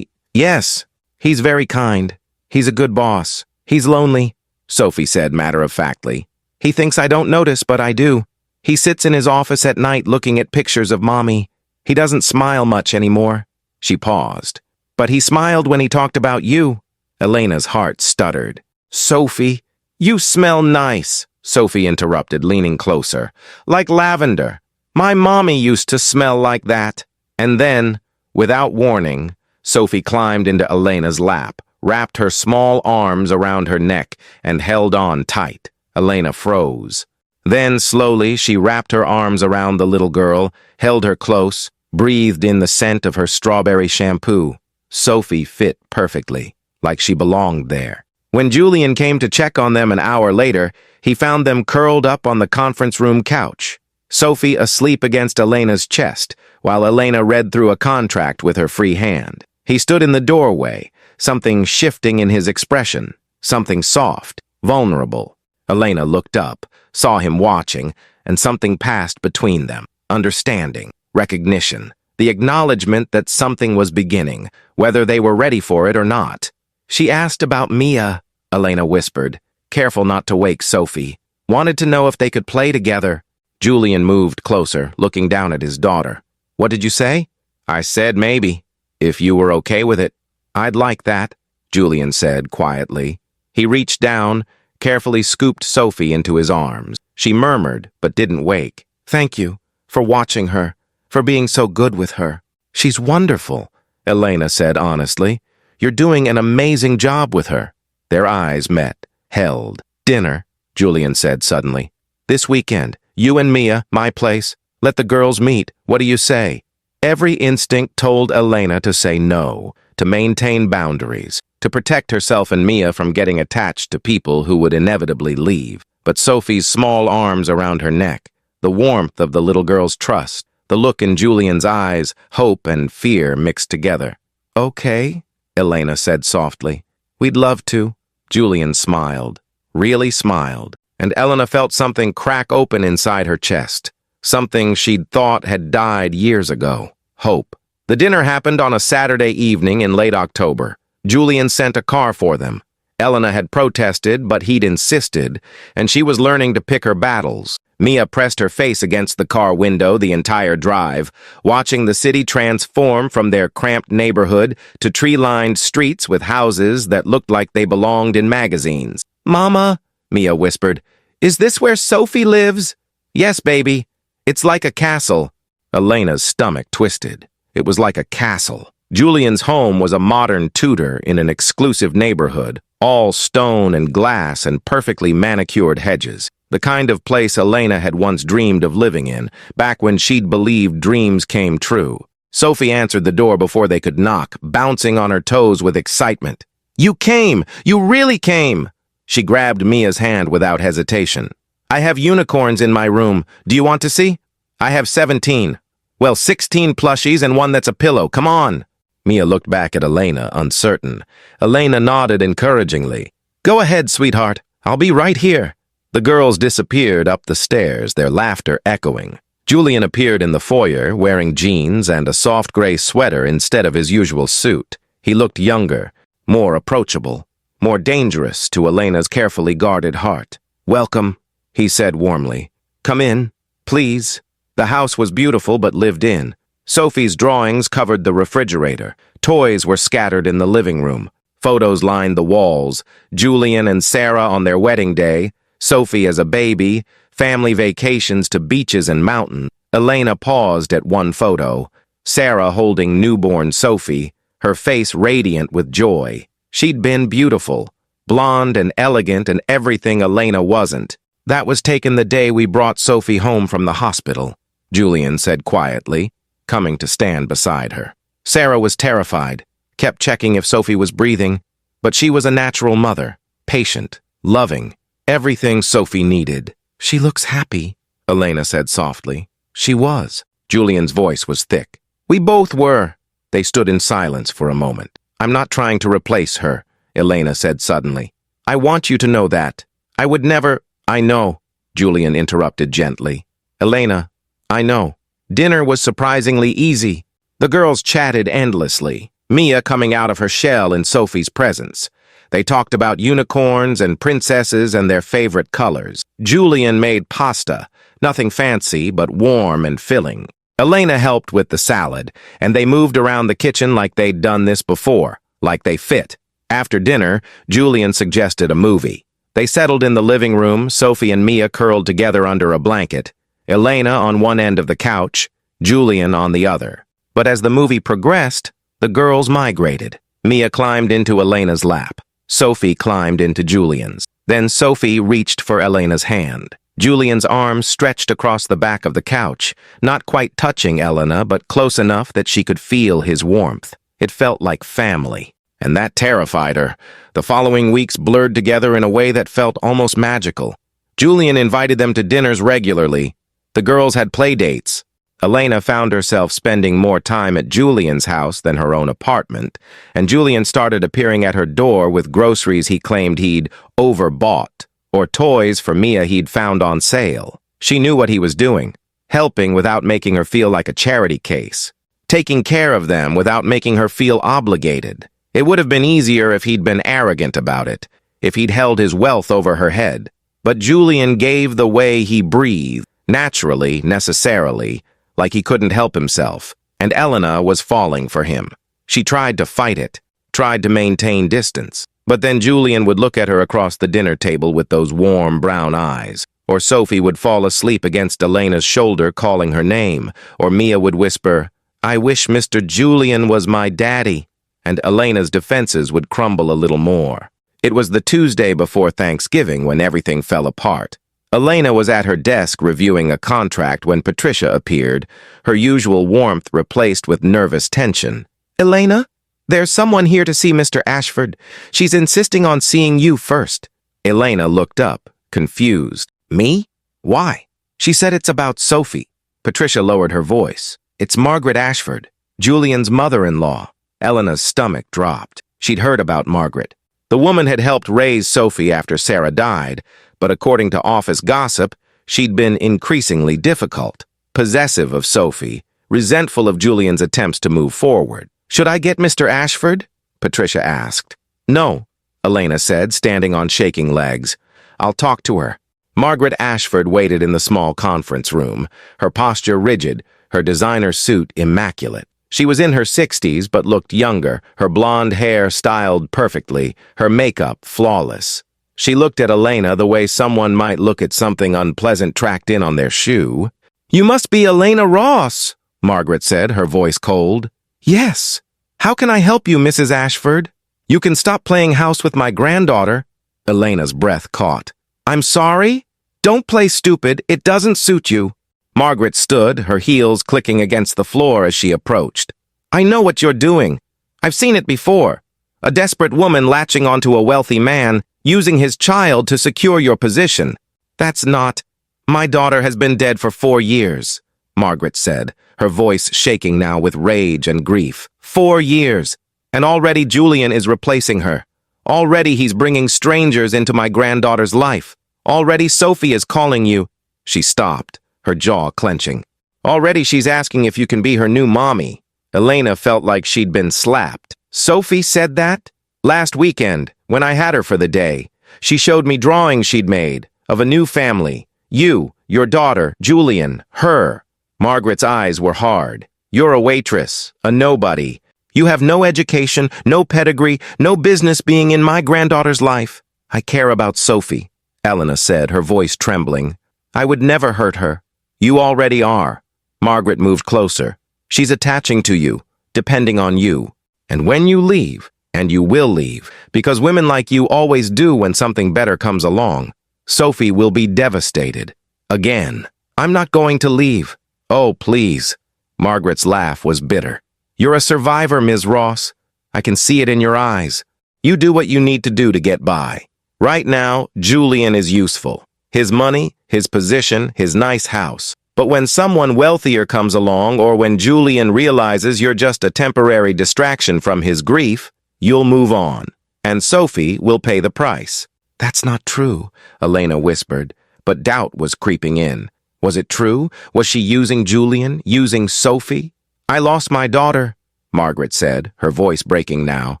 Yes. He's very kind. He's a good boss. He's lonely, Sophie said matter-of-factly. He thinks I don't notice, but I do. He sits in his office at night looking at pictures of Mommy. He doesn't smile much anymore. She paused. But he smiled when he talked about you. Elena's heart stuttered. Sophie, you smell nice, Sophie interrupted, leaning closer. Like lavender. My mommy used to smell like that. And then, without warning, Sophie climbed into Elena's lap, wrapped her small arms around her neck, and held on tight. Elena froze. Then, slowly, she wrapped her arms around the little girl, held her close, breathed in the scent of her strawberry shampoo. Sophie fit perfectly, like she belonged there. When Julian came to check on them an hour later, he found them curled up on the conference room couch. Sophie asleep against Elena's chest, while Elena read through a contract with her free hand. He stood in the doorway, something shifting in his expression, something soft, vulnerable. Elena looked up, saw him watching, and something passed between them. Understanding, recognition, the acknowledgement that something was beginning, whether they were ready for it or not. She asked about Mia, Elena whispered, careful not to wake Sophie. Wanted to know if they could play together. Julian moved closer, looking down at his daughter. What did you say? I said maybe, if you were okay with it. I'd like that, Julian said quietly. He reached down, carefully scooped Sophie into his arms. She murmured, but didn't wake. Thank you for watching her, for being so good with her. She's wonderful, Elena said honestly. You're doing an amazing job with her. Their eyes met, held. Dinner, Julian said suddenly. This weekend, you and Mia, my place. Let the girls meet. What do you say? Every instinct told Elena to say no, to maintain boundaries, to protect herself and Mia from getting attached to people who would inevitably leave. But Sophie's small arms around her neck, the warmth of the little girl's trust, the look in Julian's eyes, hope and fear mixed together. Okay, Elena said softly. We'd love to. Julian smiled, really smiled, and Elena felt something crack open inside her chest, something she'd thought had died years ago. Hope. The dinner happened on a Saturday evening in late October. Julian sent a car for them. Elena had protested, but he'd insisted, and she was learning to pick her battles. Mia pressed her face against the car window the entire drive, watching the city transform from their cramped neighborhood to tree-lined streets with houses that looked like they belonged in magazines. Mama, Mia whispered, is this where Sophie lives? Yes, baby. It's like a castle. Elena's stomach twisted. It was like a castle. Julian's home was a modern Tudor in an exclusive neighborhood, all stone and glass and perfectly manicured hedges. The kind of place Elena had once dreamed of living in, back when she'd believed dreams came true. Sophie answered the door before they could knock, bouncing on her toes with excitement. You came! You really came! She grabbed Mia's hand without hesitation. I have unicorns in my room. Do you want to see? I have 17. Well, 16 plushies and one that's a pillow. Come on! Mia looked back at Elena, uncertain. Elena nodded encouragingly. Go ahead, sweetheart. I'll be right here. The girls disappeared up the stairs, their laughter echoing. Julian appeared in the foyer, wearing jeans and a soft gray sweater instead of his usual suit. He looked younger, more approachable, more dangerous to Elena's carefully guarded heart. Welcome, he said warmly. Come in, please. The house was beautiful but lived in. Sophie's drawings covered the refrigerator. Toys were scattered in the living room. Photos lined the walls. Julian and Sarah on their wedding day, Sophie as a baby, family vacations to beaches and mountains. Elena paused at one photo, Sarah holding newborn Sophie, her face radiant with joy. She'd been beautiful, blonde and elegant and everything Elena wasn't. That was taken the day we brought Sophie home from the hospital, Julian said quietly, coming to stand beside her. Sarah was terrified, kept checking if Sophie was breathing, but she was a natural mother, patient, loving, everything Sophie needed. She looks happy, Elena said softly. She was. Julian's voice was thick. We both were. They stood in silence for a moment. I'm not trying to replace her, Elena said suddenly. I want you to know that. I would never— I know, Julian interrupted gently. Elena, I know. Dinner was surprisingly easy. The girls chatted endlessly, Mia coming out of her shell in Sophie's presence. They talked about unicorns and princesses and their favorite colors. Julian made pasta, nothing fancy but warm and filling. Elena helped with the salad, and they moved around the kitchen like they'd done this before, like they fit. After dinner, Julian suggested a movie. They settled in the living room, Sophie and Mia curled together under a blanket, Elena on one end of the couch, Julian on the other. But as the movie progressed, the girls migrated. Mia climbed into Elena's lap. Sophie climbed into Julian's. Then Sophie reached for Elena's hand. Julian's arms stretched across the back of the couch, not quite touching Elena, but close enough that she could feel his warmth. It felt like family. And that terrified her. The following weeks blurred together in a way that felt almost magical. Julian invited them to dinners regularly. The girls had play dates. Elena found herself spending more time at Julian's house than her own apartment, and Julian started appearing at her door with groceries he claimed he'd overbought, or toys for Mia he'd found on sale. She knew what he was doing, helping without making her feel like a charity case, taking care of them without making her feel obligated. It would have been easier if he'd been arrogant about it, if he'd held his wealth over her head. But Julian gave the way he breathed, naturally, necessarily, like he couldn't help himself, and Elena was falling for him. She tried to fight it, tried to maintain distance, but then Julian would look at her across the dinner table with those warm brown eyes, or Sophie would fall asleep against Elena's shoulder calling her name, or Mia would whisper, I wish Mr. Julian was my daddy, and Elena's defenses would crumble a little more. It was the Tuesday before Thanksgiving when everything fell apart. Elena was at her desk reviewing a contract when Patricia appeared, her usual warmth replaced with nervous tension. Elena, there's someone here to see Mr. Ashford. She's insisting on seeing you first. Elena looked up, confused. Me? Why? She said it's about Sophie. Patricia lowered her voice. It's Margaret Ashford, Julian's mother-in-law. Elena's stomach dropped. She'd heard about Margaret. The woman had helped raise Sophie after Sarah died, but according to office gossip, she'd been increasingly difficult, possessive of Sophie, resentful of Julian's attempts to move forward. Should I get Mr. Ashford? Patricia asked. No, Elena said, standing on shaking legs. I'll talk to her. Margaret Ashford waited in the small conference room, her posture rigid, her designer suit immaculate. She was in her 60s but looked younger, her blonde hair styled perfectly, her makeup flawless. She looked at Elena the way someone might look at something unpleasant tracked in on their shoe. You must be Elena Ross, Margaret said, her voice cold. Yes. How can I help you, Mrs. Ashford? You can stop playing house with my granddaughter. Elena's breath caught. I'm sorry? Don't play stupid. It doesn't suit you. Margaret stood, her heels clicking against the floor as she approached. I know what you're doing. I've seen it before. A desperate woman latching onto a wealthy man, using his child to secure your position. That's not— My daughter has been dead for 4 years, Margaret said, her voice shaking now with rage and grief. 4 years. And already Julian is replacing her. Already he's bringing strangers into my granddaughter's life. Already Sophie is calling you. She stopped, her jaw clenching. Already she's asking if you can be her new mommy. Elena felt like she'd been slapped. Sophie said that? Last weekend, when I had her for the day. She showed me drawings she'd made, of a new family. You, your daughter, Julian, her. Margaret's eyes were hard. You're a waitress, a nobody. You have no education, no pedigree, no business being in my granddaughter's life. I care about Sophie. Elena said, her voice trembling. I would never hurt her. You already are. Margaret moved closer. She's attaching to you, depending on you. And when you leave, and you will leave, because women like you always do when something better comes along, Sophie will be devastated. Again. I'm not going to leave. Oh, please. Margaret's laugh was bitter. You're a survivor, Ms. Ross. I can see it in your eyes. You do what you need to do to get by. Right now, Julian is useful. His money, his position, his nice house. But when someone wealthier comes along, or when Julian realizes you're just a temporary distraction from his grief, you'll move on. And Sophie will pay the price. That's not true, Elena whispered, but doubt was creeping in. Was it true? Was she using Julian, using Sophie? I lost my daughter, Margaret said, her voice breaking now.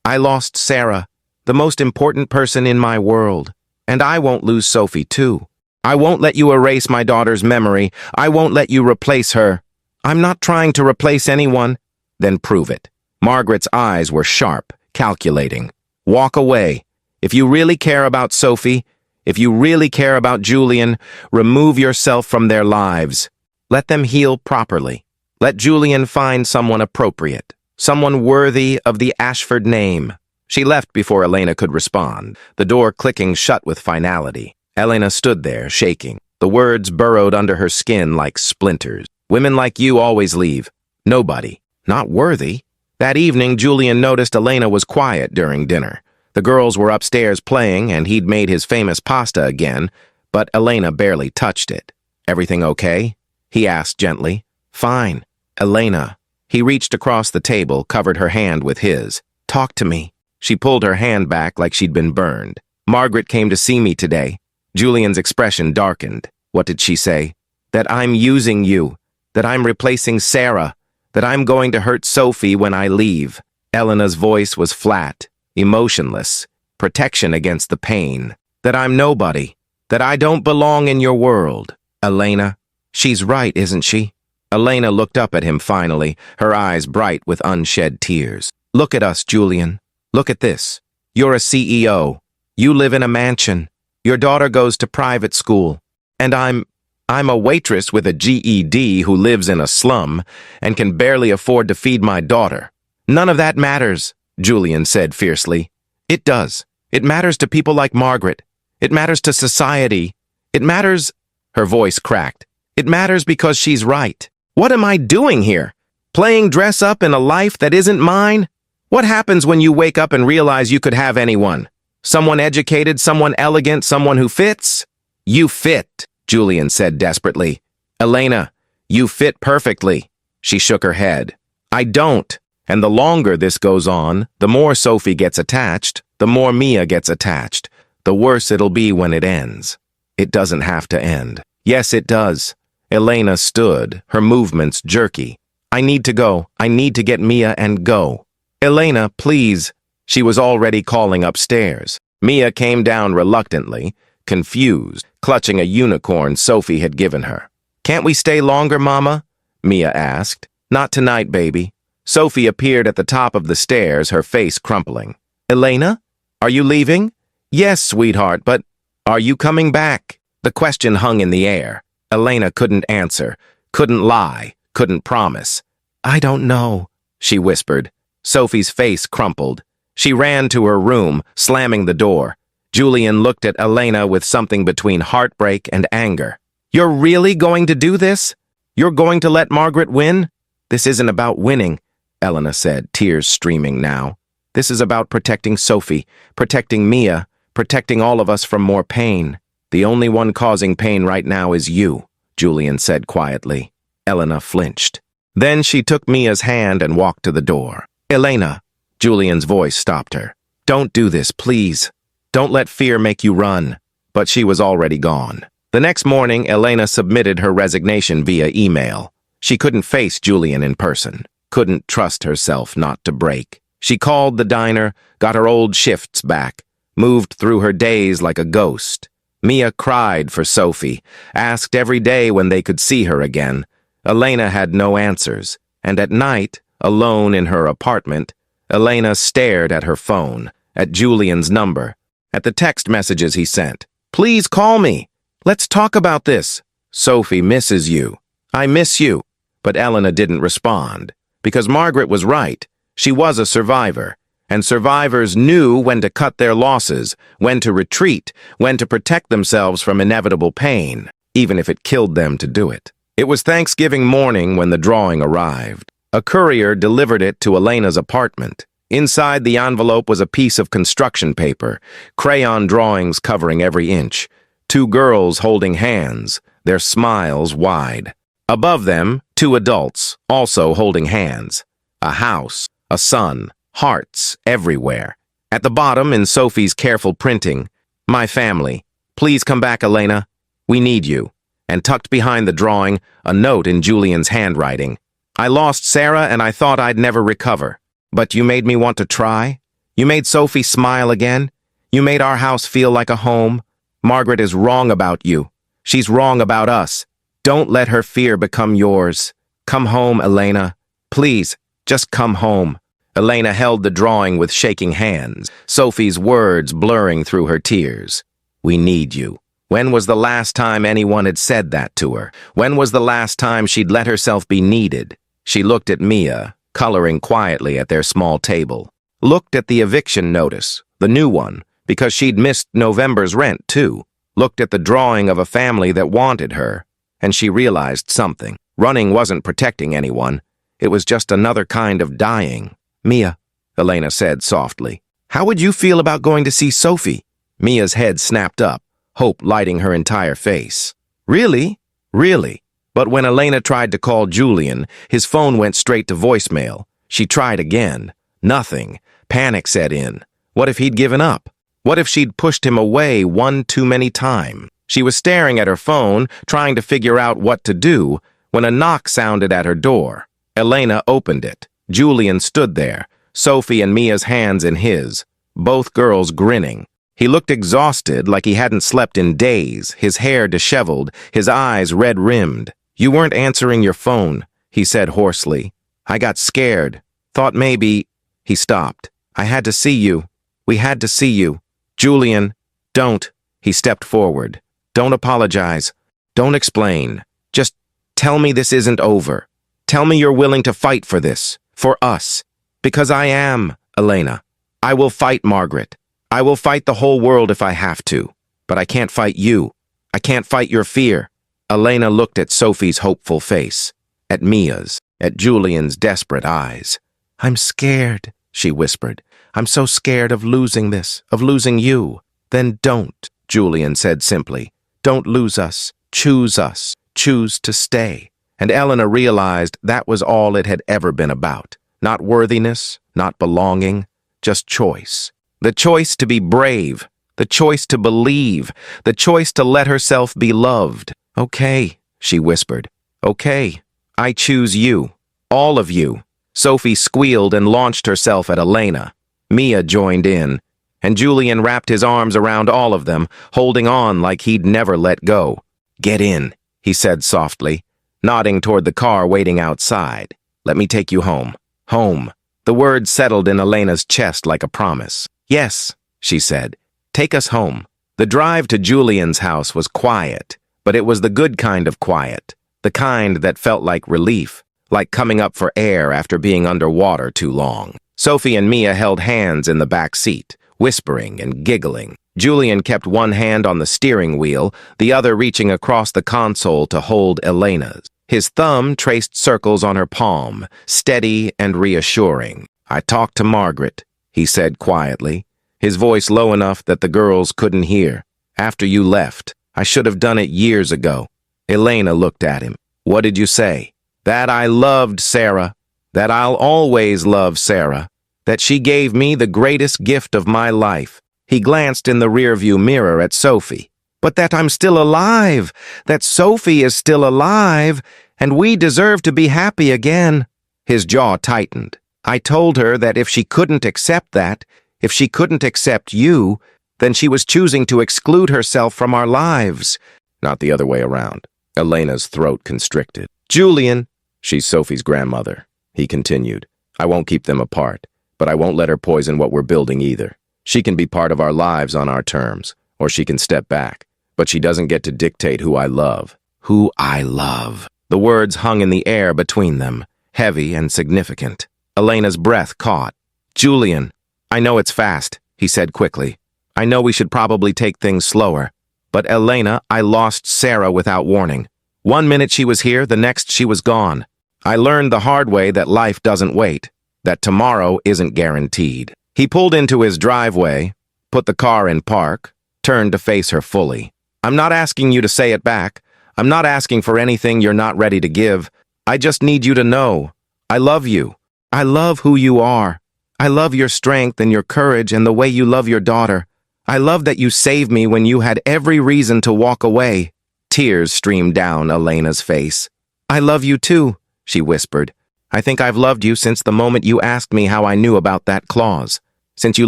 I lost Sarah, the most important person in my world. And I won't lose Sophie, too. I won't let you erase my daughter's memory. I won't let you replace her. I'm not trying to replace anyone. Then prove it. Margaret's eyes were sharp, calculating. Walk away. If you really care about Sophie, if you really care about Julian, remove yourself from their lives. Let them heal properly. Let Julian find someone appropriate, someone worthy of the Ashford name. She left before Elena could respond, the door clicking shut with finality. Elena stood there, shaking. The words burrowed under her skin like splinters. Women like you always leave. Nobody. Not worthy. That evening, Julian noticed Elena was quiet during dinner. The girls were upstairs playing, and he'd made his famous pasta again, but Elena barely touched it. Everything okay? He asked gently. Fine. Elena. He reached across the table, covered her hand with his. Talk to me. She pulled her hand back like she'd been burned. Margaret came to see me today. Julian's expression darkened. What did she say? That I'm using you. That I'm replacing Sarah. That I'm going to hurt Sophie when I leave. Elena's voice was flat, emotionless, protection against the pain. That I'm nobody. That I don't belong in your world. Elena, she's right, isn't she? Elena looked up at him finally, her eyes bright with unshed tears. Look at us, Julian. Look at this. You're a CEO. You live in a mansion. Your daughter goes to private school. And I'm a waitress with a GED who lives in a slum and can barely afford to feed my daughter. None of that matters, Julian said fiercely. It does. It matters to people like Margaret. It matters to society. It matters... Her voice cracked. It matters because she's right. What am I doing here? Playing dress up in a life that isn't mine? What happens when you wake up and realize you could have anyone? Someone educated, someone elegant, someone who fits? You fit, Julian said desperately. Elena, you fit perfectly. She shook her head. I don't. And the longer this goes on, the more Sophie gets attached, the more Mia gets attached. The worse it'll be when it ends. It doesn't have to end. Yes, it does. Elena stood, her movements jerky. I need to go. I need to get Mia and go. Elena, please. She was already calling upstairs. Mia came down reluctantly, confused, clutching a unicorn Sophie had given her. Can't we stay longer, Mama? Mia asked. Not tonight, baby. Sophie appeared at the top of the stairs, her face crumpling. Elena? Are you leaving? Yes, sweetheart, but are you coming back? The question hung in the air. Elena couldn't answer, couldn't lie, couldn't promise. I don't know, she whispered. Sophie's face crumpled. She ran to her room, slamming the door. Julian looked at Elena with something between heartbreak and anger. You're really going to do this? You're going to let Margaret win? This isn't about winning, Elena said, tears streaming now. This is about protecting Sophie, protecting Mia, protecting all of us from more pain. The only one causing pain right now is you, Julian said quietly. Elena flinched. Then she took Mia's hand and walked to the door. Elena, Julian's voice stopped her. Don't do this, please. Don't let fear make you run. But she was already gone. The next morning, Elena submitted her resignation via email. She couldn't face Julian in person, couldn't trust herself not to break. She called the diner, got her old shifts back, moved through her days like a ghost. Mia cried for Sophie, asked every day when they could see her again. Elena had no answers, and at night, alone in her apartment, Elena stared at her phone, at Julian's number, at the text messages he sent. Please call me. Let's talk about this. Sophie misses you. I miss you. But Elena didn't respond, because Margaret was right. She was a survivor, and survivors knew when to cut their losses, when to retreat, when to protect themselves from inevitable pain, even if it killed them to do it. It was Thanksgiving morning when the drawing arrived. A courier delivered it to Elena's apartment. Inside the envelope was a piece of construction paper, crayon drawings covering every inch, 2 girls holding hands, their smiles wide. Above them, 2 adults, also holding hands. A house, a sun, hearts everywhere. At the bottom, in Sophie's careful printing, "My family. Please come back, Elena. We need you." And tucked behind the drawing, a note in Julian's handwriting. "I lost Sarah and I thought I'd never recover. But you made me want to try. You made Sophie smile again. You made our house feel like a home. Margaret is wrong about you. She's wrong about us. Don't let her fear become yours. Come home, Elena. Please, just come home." Elena held the drawing with shaking hands, Sophie's words blurring through her tears. "We need you." When was the last time anyone had said that to her? When was the last time she'd let herself be needed? She looked at Mia, coloring quietly at their small table. Looked at the eviction notice, the new one, because she'd missed November's rent too. Looked at the drawing of a family that wanted her. And she realized something. Running wasn't protecting anyone. It was just another kind of dying. "Mia," Elena said softly, "how would you feel about going to see Sophie?" Mia's head snapped up, hope lighting her entire face. "Really? Really?" But when Elena tried to call Julian, his phone went straight to voicemail. She tried again. Nothing. Panic set in. What if he'd given up? What if she'd pushed him away one too many times? She was staring at her phone, trying to figure out what to do, when a knock sounded at her door. Elena opened it. Julian stood there, Sophie and Mia's hands in his, both girls grinning. He looked exhausted, like he hadn't slept in days, his hair disheveled, his eyes red-rimmed. "You weren't answering your phone," he said hoarsely. "I got scared. Thought maybe—" He stopped. "I had to see you. We had to see you. Julian, don't." He stepped forward. "Don't apologize. Don't explain. Just tell me this isn't over. Tell me you're willing to fight for this, for us. Because I am, Elena. I will fight Margaret. I will fight the whole world if I have to. But I can't fight you. I can't fight your fear." Elena looked at Sophie's hopeful face, at Mia's, at Julian's desperate eyes. "I'm scared," she whispered. "I'm so scared of losing this, of losing you." "Then don't," Julian said simply. "Don't lose us. Choose us. Choose to stay." And Elena realized that was all it had ever been about. Not worthiness, not belonging, just choice. The choice to be brave, the choice to believe, the choice to let herself be loved. "Okay," she whispered. "Okay, I choose you. All of you." Sophie squealed and launched herself at Elena. Mia joined in, and Julian wrapped his arms around all of them, holding on like he'd never let go. "Get in," he said softly, nodding toward the car waiting outside. "Let me take you home." Home. The word settled in Elena's chest like a promise. "Yes," she said. "Take us home." The drive to Julian's house was quiet, but it was the good kind of quiet, the kind that felt like relief, like coming up for air after being underwater too long. Sophie and Mia held hands in the back seat, whispering and giggling. Julian kept one hand on the steering wheel, the other reaching across the console to hold Elena's. His thumb traced circles on her palm, steady and reassuring. "I talked to Margaret," he said quietly, his voice low enough that the girls couldn't hear. "After you left. I should have done it years ago." Elena looked at him. "What did you say?" "That I loved Sarah. That I'll always love Sarah. That she gave me the greatest gift of my life." He glanced in the rearview mirror at Sophie. "But that I'm still alive. That Sophie is still alive. And we deserve to be happy again." His jaw tightened. "I told her that if she couldn't accept that, if she couldn't accept you, then she was choosing to exclude herself from our lives." Not the other way around. Elena's throat constricted. "Julian," she's Sophie's grandmother, he continued. "I won't keep them apart, but I won't let her poison what we're building either. She can be part of our lives on our terms. or she can step back. But she doesn't get to dictate who I love. Who I love. The words hung in the air between them, heavy and significant. Elena's breath caught. Julian, I know it's fast, he said quickly. I know we should probably take things slower. But Elena, I lost Sarah without warning. 1 minute she was here, the next she was gone. I learned the hard way that life doesn't wait, that tomorrow isn't guaranteed. He pulled into his driveway, put the car in park, turned to face her fully. I'm not asking you to say it back. I'm not asking for anything you're not ready to give. I just need you to know. I love you. I love who you are. I love your strength and your courage and the way you love your daughter. I love that you saved me when you had every reason to walk away. Tears streamed down Elena's face. I love you too, she whispered. I think I've loved you since the moment you asked me how I knew about that clause. Since you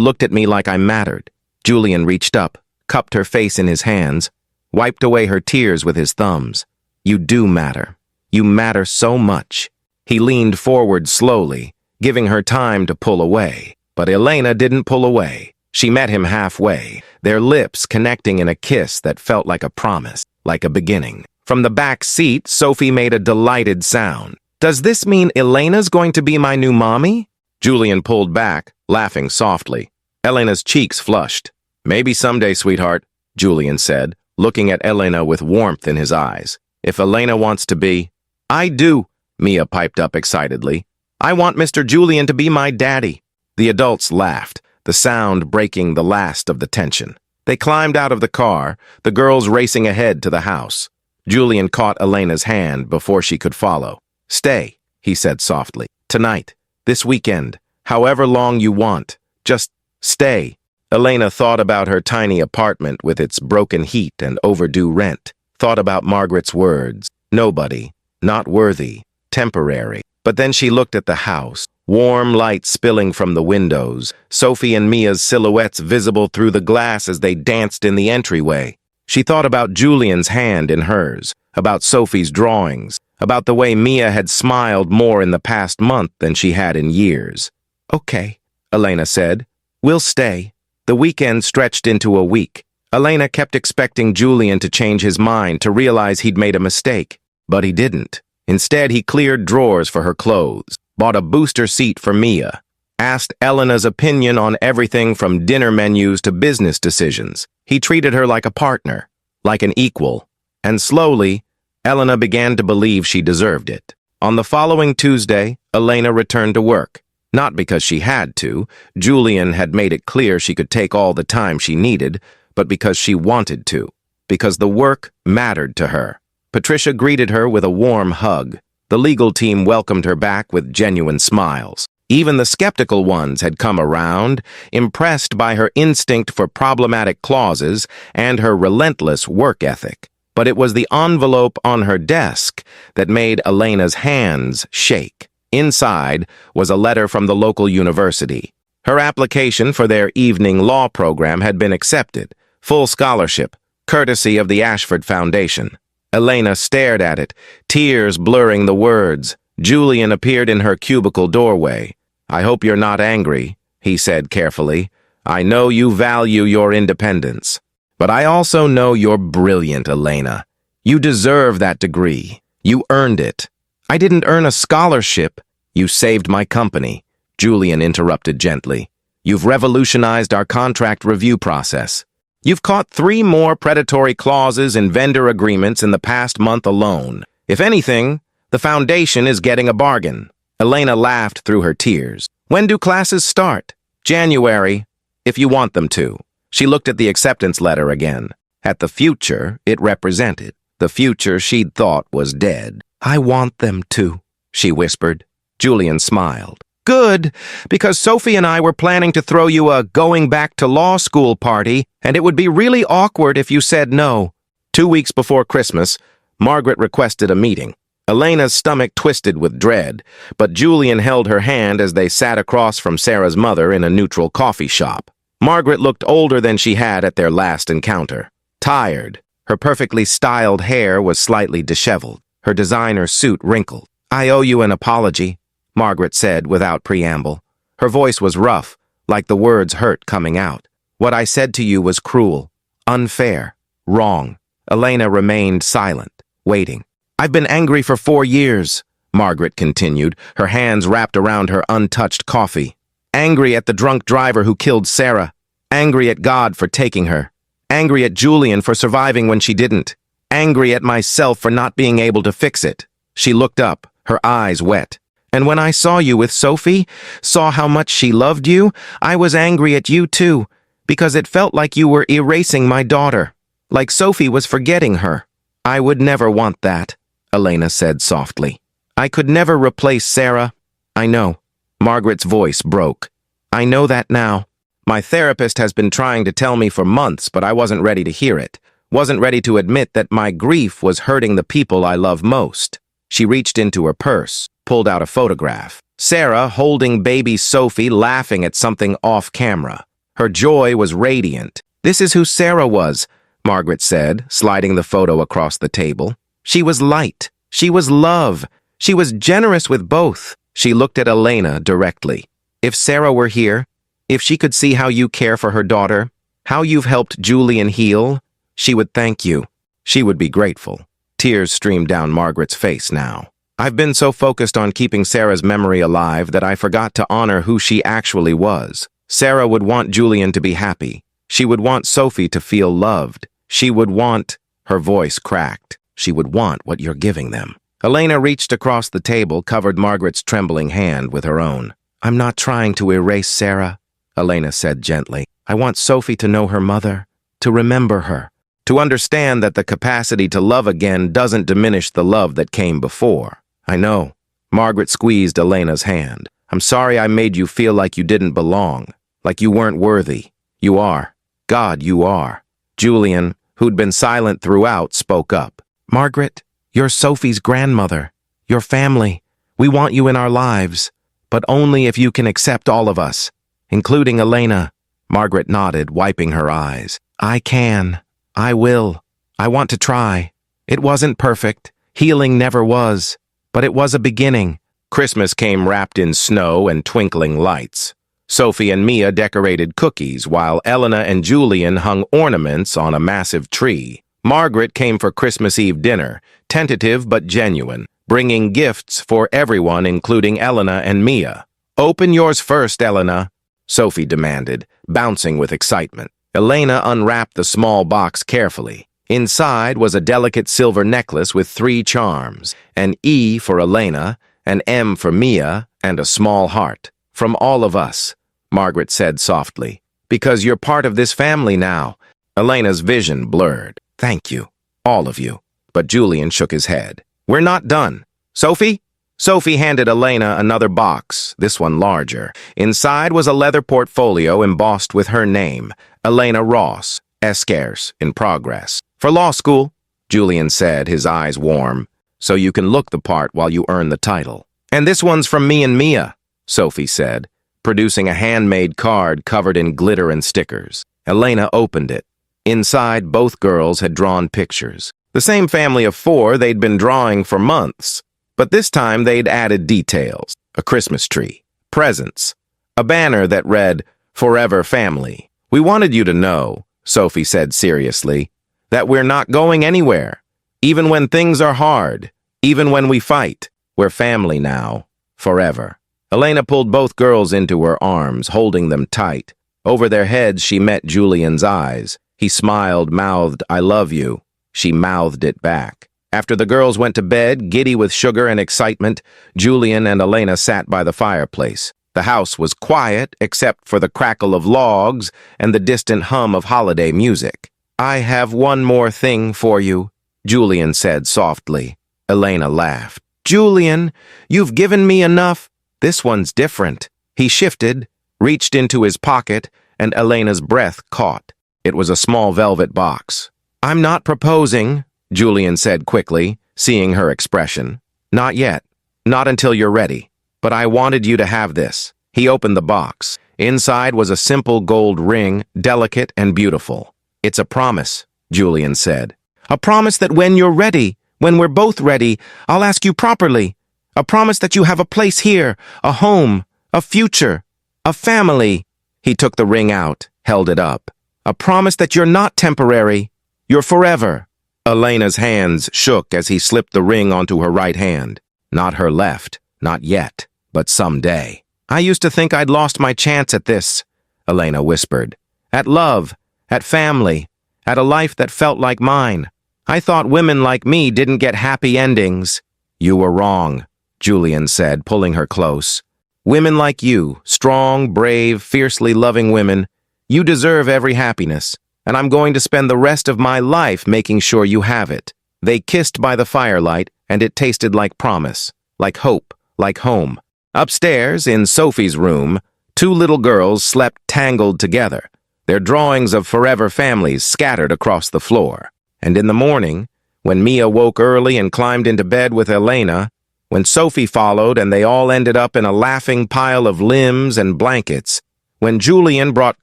looked at me like I mattered. Julian reached up, cupped her face in his hands, wiped away her tears with his thumbs. You do matter. You matter so much. He leaned forward slowly, giving her time to pull away. But Elena didn't pull away. She met him halfway, their lips connecting in a kiss that felt like a promise, like a beginning. From the back seat, Sophie made a delighted sound. Does this mean Elena's going to be my new mommy? Julian pulled back, laughing softly. Elena's cheeks flushed. Maybe someday, sweetheart, Julian said, looking at Elena with warmth in his eyes. If Elena wants to be... I do, Mia piped up excitedly. I want Mr. Julian to be my daddy. The adults laughed, the sound breaking the last of the tension. They climbed out of the car, the girls racing ahead to the house. Julian caught Elena's hand before she could follow. Stay, he said softly. Tonight, this weekend, however long you want. Just stay. Elena thought about her tiny apartment with its broken heat and overdue rent. Thought about Margaret's words. Nobody. Not worthy. Temporary. But then she looked at the house. Warm light spilling from the windows. Sophie and Mia's silhouettes visible through the glass as they danced in the entryway. She thought about Julian's hand in hers. About Sophie's drawings. About the way Mia had smiled more in the past month than she had in years. Okay, Elena said. We'll stay. The weekend stretched into a week. Elena kept expecting Julian to change his mind, to realize he'd made a mistake. But he didn't. Instead, he cleared drawers for her clothes, bought a booster seat for Mia, asked Elena's opinion on everything from dinner menus to business decisions. He treated her like a partner, like an equal. And slowly, Elena began to believe she deserved it. On the following Tuesday, Elena returned to work. Not because she had to. Julian had made it clear she could take all the time she needed, but because she wanted to. Because the work mattered to her. Patricia greeted her with a warm hug. The legal team welcomed her back with genuine smiles. Even the skeptical ones had come around, impressed by her instinct for problematic clauses and her relentless work ethic. But it was the envelope on her desk that made Elena's hands shake. Inside was a letter from the local university. Her application for their evening law program had been accepted. Full scholarship, courtesy of the Ashford Foundation. Elena stared at it, tears blurring the words. Julian appeared in her cubicle doorway. I hope you're not angry, he said carefully. I know you value your independence. But I also know you're brilliant, Elena. You deserve that degree. You earned it. I didn't earn a scholarship. You saved my company, Julian interrupted gently. You've revolutionized our contract review process. You've caught 3 more predatory clauses in vendor agreements in the past month alone. If anything, the foundation is getting a bargain. Elena laughed through her tears. When do classes start? January, if you want them to. She looked at the acceptance letter again. At the future it represented. The future she'd thought was dead. I want them to, she whispered. Julian smiled. Good, because Sophie and I were planning to throw you a going back to law school party, and it would be really awkward if you said no. 2 weeks before Christmas, Margaret requested a meeting. Elena's stomach twisted with dread, but Julian held her hand as they sat across from Sarah's mother in a neutral coffee shop. Margaret looked older than she had at their last encounter. Tired, her perfectly styled hair was slightly disheveled, her designer suit wrinkled. I owe you an apology, Margaret said without preamble. Her voice was rough, like the words hurt coming out. What I said to you was cruel, Unfair. Wrong. Elena remained silent, waiting. I've been angry for 4 years, Margaret continued, her hands wrapped around her untouched coffee. Angry at the drunk driver who killed Sarah. Angry at God for taking her. Angry at Julian for surviving when she didn't. Angry at myself for not being able to fix it. She looked up, her eyes wet. And when I saw you with Sophie, saw how much she loved you, I was angry at you too, because it felt like you were erasing my daughter, like Sophie was forgetting her. I would never want that, Elena said softly. I could never replace Sarah. I know. Margaret's voice broke. I know that now. My therapist has been trying to tell me for months, but I wasn't ready to hear it. Wasn't ready to admit that my grief was hurting the people I love most. She reached into her purse, pulled out a photograph. Sarah holding baby Sophie, laughing at something off camera. Her joy was radiant. This is who Sarah was, Margaret said, sliding the photo across the table. She was light. She was love. She was generous with both. She looked at Elena directly. If Sarah were here, if she could see how you care for her daughter, how you've helped Julian heal, she would thank you. She would be grateful. Tears streamed down Margaret's face now. I've been so focused on keeping Sarah's memory alive that I forgot to honor who she actually was. Sarah would want Julian to be happy. She would want Sophie to feel loved. She would want... Her voice cracked. She would want what you're giving them. Elena reached across the table, covered Margaret's trembling hand with her own. I'm not trying to erase Sarah, Elena said gently. I want Sophie to know her mother, to remember her, to understand that the capacity to love again doesn't diminish the love that came before. I know. Margaret squeezed Elena's hand. I'm sorry I made you feel like you didn't belong, like you weren't worthy. You are. God, you are. Julian, who'd been silent throughout, spoke up. Margaret, you're Sophie's grandmother. Your family. We want you in our lives, but only if you can accept all of us, including Elena. Margaret nodded, wiping her eyes. I can. I will. I want to try. It wasn't perfect. Healing never was. But it was a beginning. Christmas came wrapped in snow and twinkling lights. Sophie and Mia decorated cookies, while Elena and Julian hung ornaments on a massive tree. Margaret came for Christmas Eve dinner, tentative but genuine, bringing gifts for everyone, including Elena and Mia. Open yours first, Elena, Sophie demanded, bouncing with excitement. Elena unwrapped the small box carefully. Inside was a delicate silver necklace with 3 charms, an E for Elena, an M for Mia, and a small heart. From all of us, Margaret said softly, because you're part of this family now. Elena's vision blurred. Thank you, all of you. But Julian shook his head. We're not done. Sophie? Sophie handed Elena another box, this one larger. Inside was a leather portfolio embossed with her name, Elena Ross, Esquires, in progress. For law school, Julian said, his eyes warm, so you can look the part while you earn the title. And this one's from me and Mia, Sophie said, producing a handmade card covered in glitter and stickers. Elena opened it. Inside, both girls had drawn pictures. The same family of 4 they'd been drawing for months, but this time they'd added details. A Christmas tree, presents, a banner that read, Forever Family. We wanted you to know, Sophie said seriously, that we're not going anywhere. Even when things are hard, even when we fight, we're family now, forever. Elena pulled both girls into her arms, holding them tight. Over their heads, she met Julian's eyes. He smiled, mouthed, I love you. She mouthed it back. After the girls went to bed, giddy with sugar and excitement, Julian and Elena sat by the fireplace. The house was quiet, except for the crackle of logs and the distant hum of holiday music. I have one more thing for you, Julian said softly. Elena laughed. Julian, you've given me enough. This one's different. He shifted, reached into his pocket, and Elena's breath caught. It was a small velvet box. I'm not proposing, Julian said quickly, seeing her expression. Not yet. Not until you're ready. But I wanted you to have this. He opened the box. Inside was a simple gold ring, delicate and beautiful. It's a promise, Julian said. A promise that when you're ready, when we're both ready, I'll ask you properly. A promise that you have a place here, a home, a future, a family. He took the ring out, held it up. A promise that you're not temporary. You're forever. Elena's hands shook as he slipped the ring onto her right hand. Not her left, not yet, but someday. I used to think I'd lost my chance at this, Elena whispered. At love, at family, at a life that felt like mine. I thought women like me didn't get happy endings. You were wrong, Julian said, pulling her close. Women like you, strong, brave, fiercely loving women, you deserve every happiness, and I'm going to spend the rest of my life making sure you have it. They kissed by the firelight, and it tasted like promise, like hope, like home. Upstairs, in Sophie's room, two little girls slept tangled together, their drawings of forever families scattered across the floor. And in the morning, when Mia woke early and climbed into bed with Elena, when Sophie followed and they all ended up in a laughing pile of limbs and blankets, when Julian brought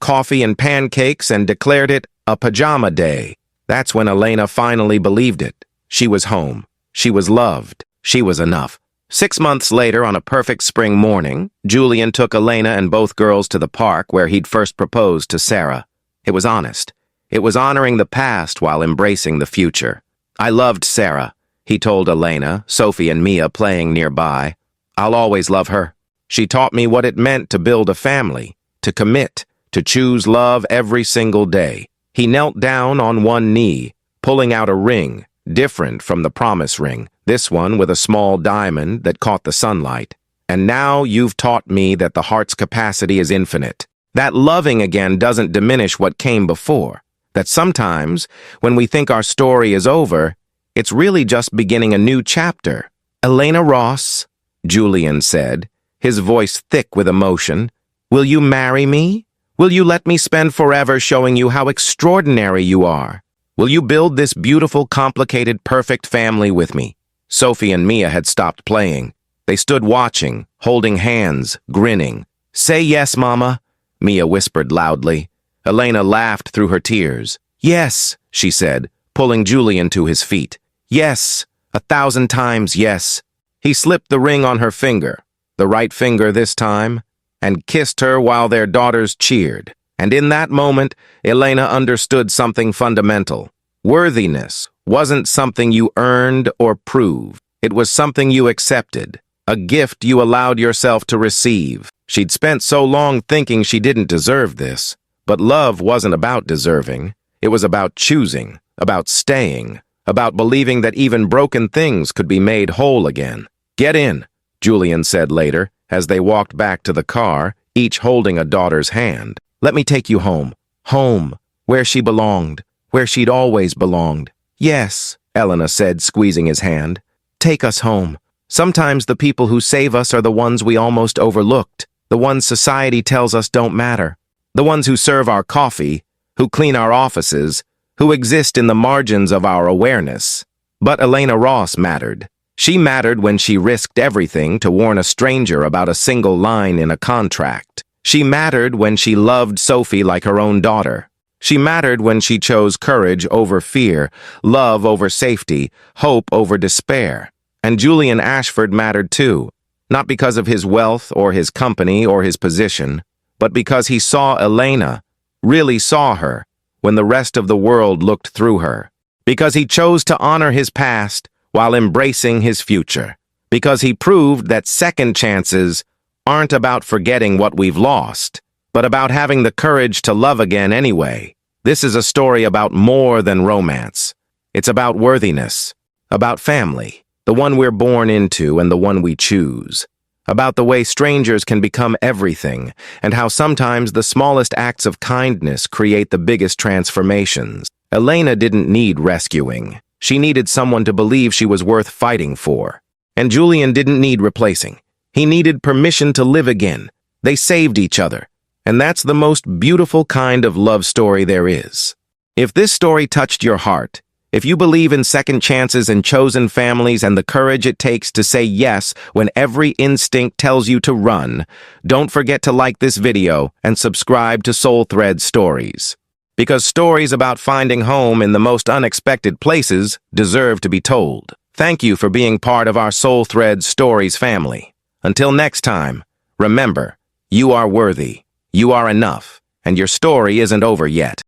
coffee and pancakes and declared it a pajama day, that's when Elena finally believed it. She was home. She was loved. She was enough. 6 months later, on a perfect spring morning, Julian took Elena and both girls to the park where he'd first proposed to Sarah. It was honest. It was honoring the past while embracing the future. I loved Sarah, he told Elena, Sophie and Mia playing nearby. I'll always love her. She taught me what it meant to build a family, to commit, to choose love every single day. He knelt down on one knee, pulling out a ring, different from the promise ring, this one with a small diamond that caught the sunlight. And now you've taught me that the heart's capacity is infinite. That loving again doesn't diminish what came before. That sometimes, when we think our story is over, it's really just beginning a new chapter. Elena Ross, Julian said, his voice thick with emotion, will you marry me? Will you let me spend forever showing you how extraordinary you are? Will you build this beautiful, complicated, perfect family with me? Sophie and Mia had stopped playing. They stood watching, holding hands, grinning. Say yes, Mama, Mia whispered loudly. Elena laughed through her tears. Yes, she said, pulling Julian to his feet. Yes, 1,000 times yes. He slipped the ring on her finger, the right finger this time, and kissed her while their daughters cheered. And in that moment, Elena understood something fundamental. Worthiness wasn't something you earned or proved. It was something you accepted, a gift you allowed yourself to receive. She'd spent so long thinking she didn't deserve this. But love wasn't about deserving. It was about choosing, about staying, about believing that even broken things could be made whole again. Get in, Julian said later, as they walked back to the car, each holding a daughter's hand. Let me take you home. Home, where she belonged, where she'd always belonged. Yes, Elena said, squeezing his hand. Take us home. Sometimes the people who save us are the ones we almost overlooked, the ones society tells us don't matter. The ones who serve our coffee, who clean our offices, who exist in the margins of our awareness. But Elena Ross mattered. She mattered when she risked everything to warn a stranger about a single line in a contract. She mattered when she loved Sophie like her own daughter. She mattered when she chose courage over fear, love over safety, hope over despair. And Julian Ashford mattered too, not because of his wealth or his company or his position, but because he saw Elena, really saw her, when the rest of the world looked through her. Because he chose to honor his past while embracing his future. Because he proved that second chances aren't about forgetting what we've lost, but about having the courage to love again anyway. This is a story about more than romance. It's about worthiness, about family, the one we're born into and the one we choose. About the way strangers can become everything, and how sometimes the smallest acts of kindness create the biggest transformations. Elena didn't need rescuing. She needed someone to believe she was worth fighting for. And Julian didn't need replacing. He needed permission to live again. They saved each other. And that's the most beautiful kind of love story there is. If this story touched your heart, if you believe in second chances and chosen families and the courage it takes to say yes when every instinct tells you to run, don't forget to like this video and subscribe to Soul Thread Stories. Because stories about finding home in the most unexpected places deserve to be told. Thank you for being part of our Soul Thread Stories family. Until next time, remember, you are worthy, you are enough, and your story isn't over yet.